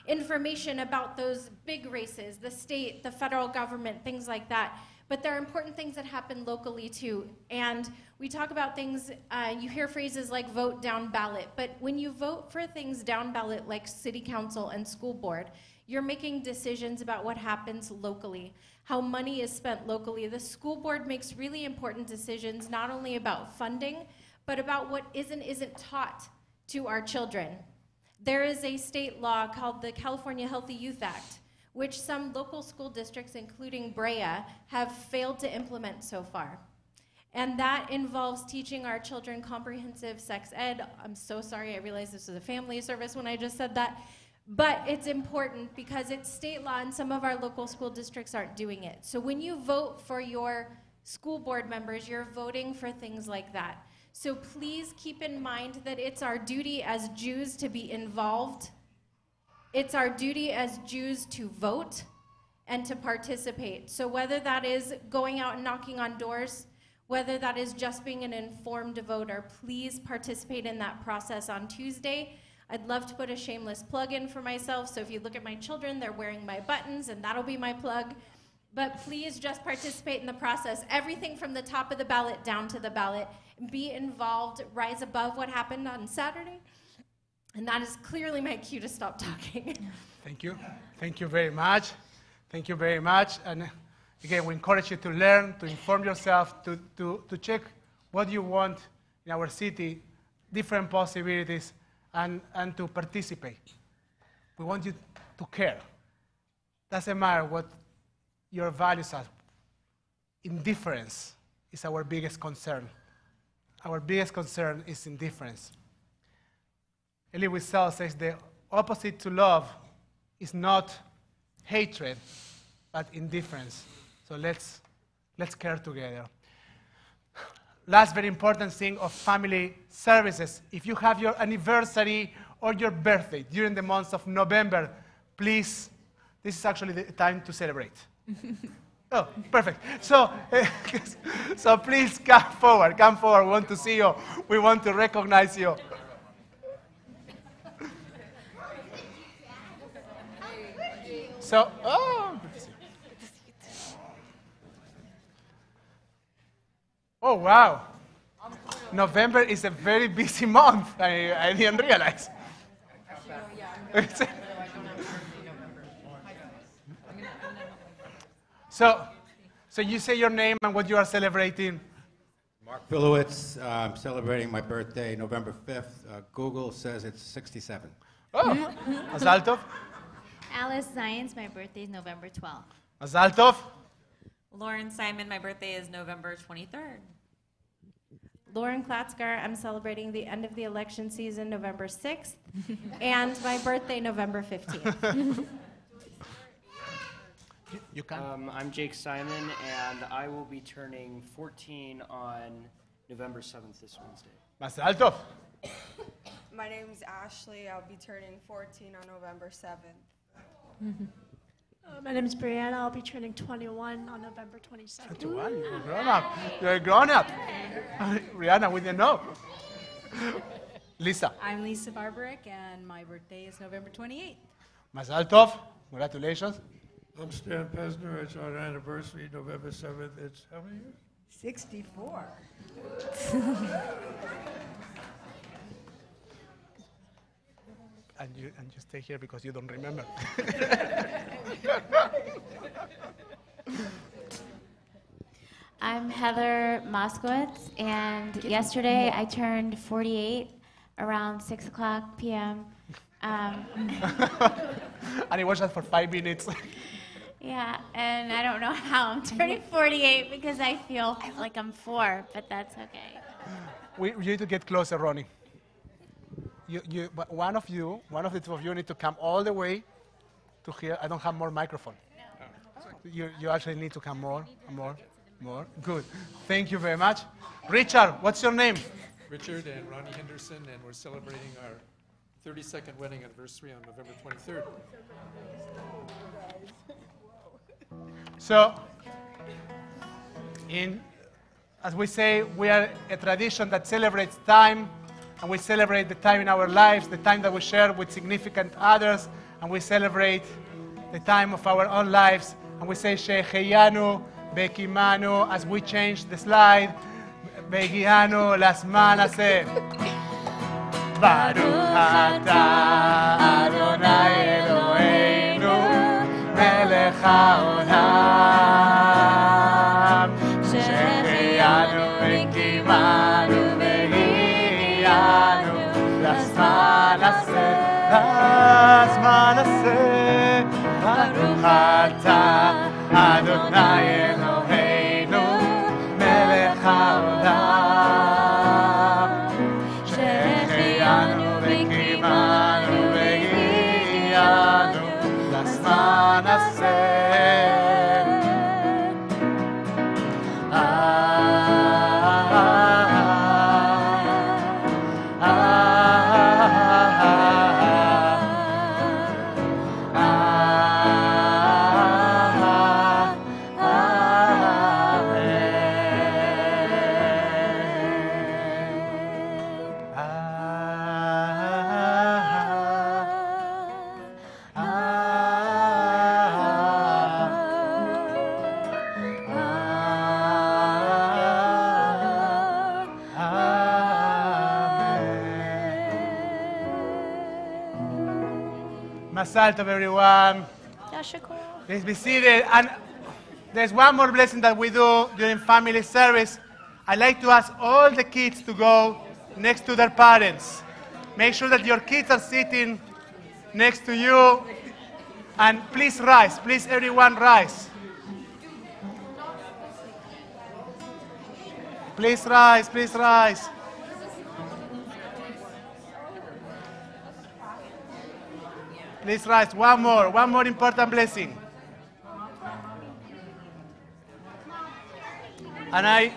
information about those big races, the state, the federal government, things like that. But there are important things that happen locally too. And we talk about things, you hear phrases like vote down ballot. But when you vote for things down ballot like city council and school board, you're making decisions about what happens locally, how money is spent locally. The school board makes really important decisions, not only about funding, but about what isn't taught to our children. There is a state law called the California Healthy Youth Act, which some local school districts, including Brea, have failed to implement so far. And that involves teaching our children comprehensive sex ed. I'm so sorry, I realized this was a family service when I just said that. But it's important because it's state law and some of our local school districts aren't doing it. So when you vote for your school board members, you're voting for things like that. So please keep in mind that it's our duty as Jews to be involved. It's our duty as Jews to vote and to participate. So whether that is going out and knocking on doors, whether that is just being an informed voter, please participate in that process on Tuesday. I'd love to put a shameless plug in for myself. So if you look at my children, they're wearing my buttons, and that'll be my plug. But please just participate in the process. Everything from the top of the ballot down to the ballot. Be involved, rise above what happened on Saturday. And that is clearly my cue to stop talking. Thank you. Thank you very much. Thank you very much. And again, we encourage you to learn, to inform yourself, to check what you want in our city, different possibilities, and to participate. We want you to care. Doesn't matter what your values are. Indifference is our biggest concern. Our biggest concern is indifference. Elie Wiesel says the opposite to love is not hatred, but indifference. So let's care together. Last very important thing of family services. If you have your anniversary or your birthday during the month of November, please, this is actually the time to celebrate. Oh, perfect. So please come forward. Come forward. We want to see you. We want to recognize you. So, oh, wow. November is a very busy month. I didn't realize. So you say your name and what you are celebrating. Mark Filowitz, I'm celebrating my birthday November 5th. Google says it's 67. Oh, Mazal Tov. Alice Zions, my birthday is November 12th. Mazal Tov. Lauren Simon, my birthday is November 23rd. Lauren Klatzgar, I'm celebrating the end of the election season, November 6th, and my birthday, November 15th. You can. I'm Jake Simon, and I will be turning 14 on November 7th, this Wednesday. Más alto. My name's Ashley. I'll be turning 14 on November 7th. My name is Brianna. I'll be turning 21 on November 22nd. 21. You're a grown up. You're a grown up. Rihanna, we didn't know. Lisa. I'm Lisa Barbarick, and my birthday is November 28th. Más alto. Congratulations. I'm Stan Pesner. It's our anniversary, November 7th. It's how many years? 64. And you stay here because you don't remember. I'm Heather Moskowitz, and yesterday I turned 48 around 6 o'clock p.m. And he watched that for 5 minutes. Yeah, and I don't know how I'm turning 48 because I feel like I'm 4, but that's okay. We need to get closer, Ronnie. One of the two of you need to come all the way to here. I don't have more microphone. No. You actually need to come more. Good. Thank you very much. Richard, what's your name? Richard and Ronnie Henderson, and we're celebrating our 32nd wedding anniversary on November 23rd. So, as we say, we are a tradition that celebrates time, and we celebrate the time in our lives, the time that we share with significant others, and we celebrate the time of our own lives, and we say Sheheyanu, Bekimanu, as we change the slide, Begianu, las manas, Baruch atah Adonai Eloheinu, melech haolam, Sheheyanu, Bekimanu, Begianu, las manas, Baruch atah Adonai Eloheinu, melech haolam, Sheheyanu, Bekimanu, Begianu, Lazman Haseh. Masal tov, everyone. Please be seated. And there's one more blessing that we do during family service. I'd like to ask all the kids to go next to their parents. Make sure that your kids are sitting next to you. And please rise. Please, everyone, rise. Please rise. Please rise. Please rise. One more important blessing. And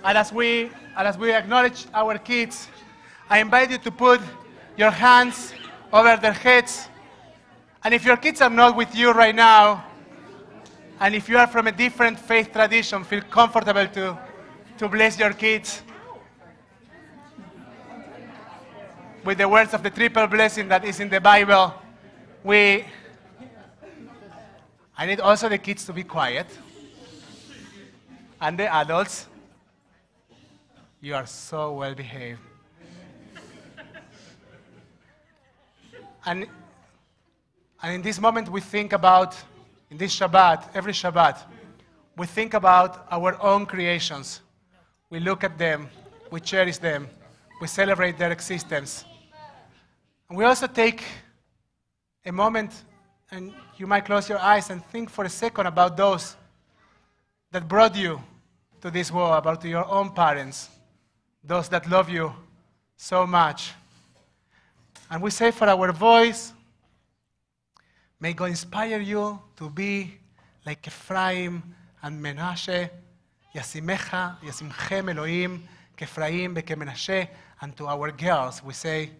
as we acknowledge our kids, I invite you to put your hands over their heads. And if your kids are not with you right now, and if you are from a different faith tradition, feel comfortable to bless your kids with the words of the triple blessing that is in the Bible. I need also the kids to be quiet. And the adults, you are so well behaved. And in this moment we think about, in this Shabbat, every Shabbat, we think about our own creations. We look at them, we cherish them, we celebrate their existence. And we also take a moment, and you might close your eyes and think for a second about those that brought you to this world, about your own parents, those that love you so much. And we say for our boys, May God inspire you to be like Ephraim and Menashe. Yasimecha, Yasimchem Elohim, Kefraim, Bekemenashe. And to our girls, we say,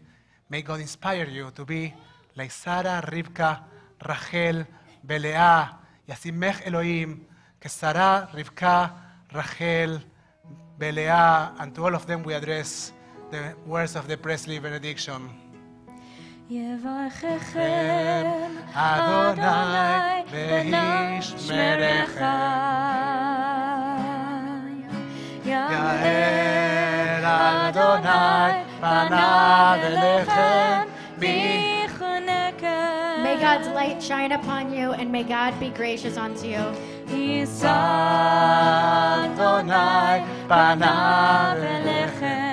may God inspire you to be like Sarah, Rivka, Rachel, Belea. Yasimech Elohim, Kesara, Rivka, Rachel, Belea. And to all of them we address the words of the priestly benediction. יברככם אדוני וישמרכם. יאר אדוני פניו אליכם ויחנכם. May God's light shine upon you, and may God be gracious unto you. יישא אדוני פניו אליכם.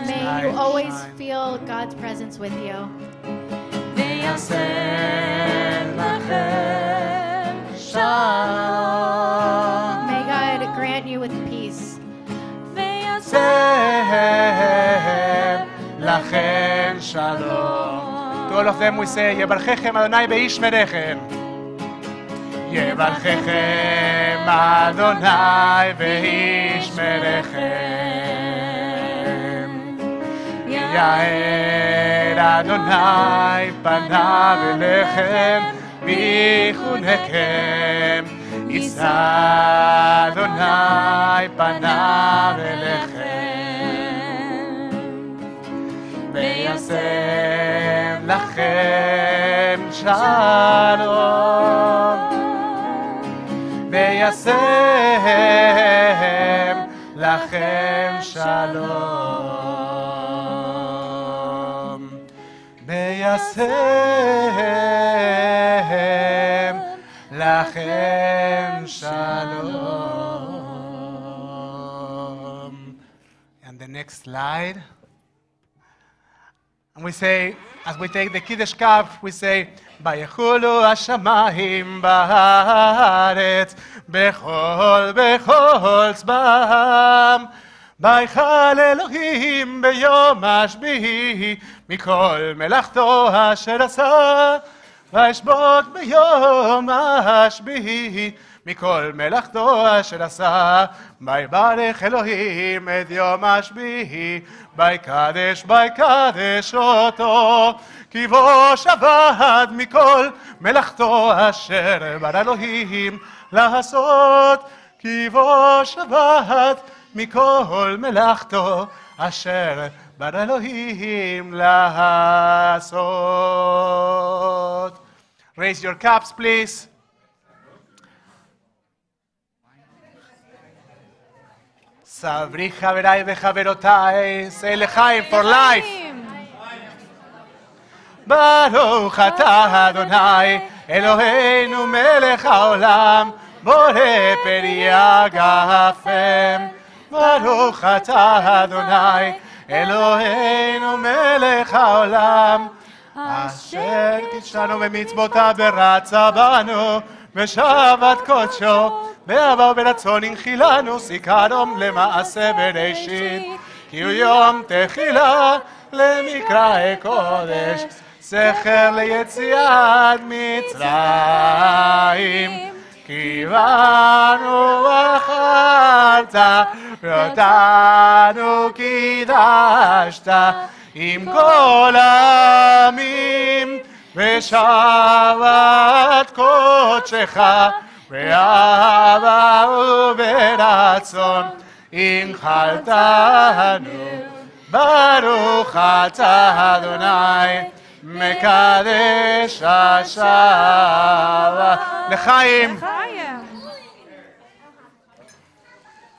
May you always feel God's presence with you. ויעשה לכם שלום. May God grant you with peace. ויעשה לכם שלום. To all of them we say, יברככם אדוני וישמרכם. יברככם אדוני וישמרכם. יאר אדוני פניו אליכם ויחונכם. יישא אדוני פניו אליכם ויעשה לכם שלום. ויעשה לכם שלום. ויעשה לכם שלום. And the next slide. And we say, as we take the Kiddush cup, we say, ויחולו השמיים בארץ, בכל צבאם. ויחל אלוהים ביום השביעי, מכל מלאכתו אשר עשה. וישבות ביום השביעי, מכל מלאכתו אשר עשה. ויברך אלוהים את יום השביעי, ויקדש אותו, כי בו שבת מכל מלאכתו אשר ברא אלוהים לעשות. כי בו שבת מכל מלאכתו אשר ברא אלוהים לעשות. Raise your cups, please. סברי חבריי וחברותיי, say לחיים for life. ברוך אתה אדוני, אלוהינו מלך העולם, בורא פרי הגפם. ברוך אתה אדוני, אלוהינו מלך העולם, אשר קידשנו במצוותיו ורצה בנו בשבת קודשו, באהבה וברצון הנחילנו זיכרון למעשה בראשית, כי הוא יום תחילה למקרא קודש, זכר ליציאת מצרים. כי בנו בחרת ואותנו קידשת עם כל העמים, בשבת קודשך באהבה וברצון הנחלתנו. ברוך אתה אדוני מקדש השבת. לחיים.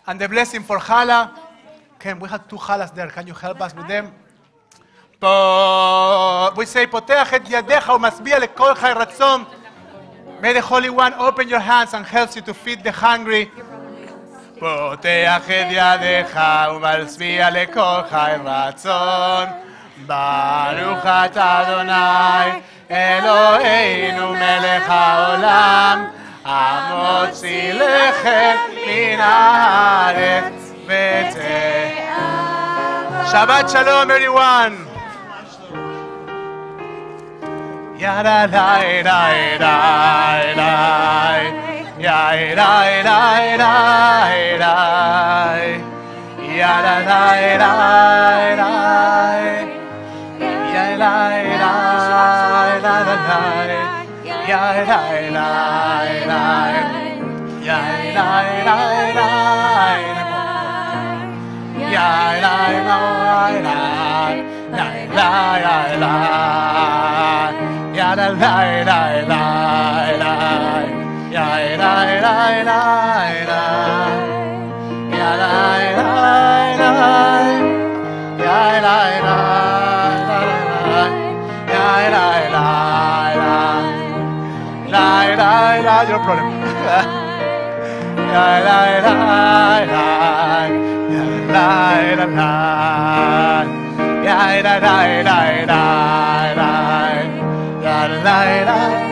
And the blessing for challah. Can we have two challahs there? Can you help us with them? We say, פותח את ידיך ומשביע לכל חי רצון. May the Holy One open your hands and helps you to feed the hungry. פותח את ידיך ומשביע לכל חי רצון. ברוך אתה אדוני אלוהינו מלך העולם, המוציא לחם מן הארץ ותאווה. Shabbat Shalom everyone. Ya da da da da da. Ya da da da da. Ya da da da da. Ya da da da da. Ya da da da. Ya da da da. Ya da da da. La la la la. Ya la la la la la. Ya la la la la. Ya la la la. Ya la la la. Ya la la la. La la la. Yo no problema. Ya la la la. Ya la la la. Ya da da da da da. Ya da da da.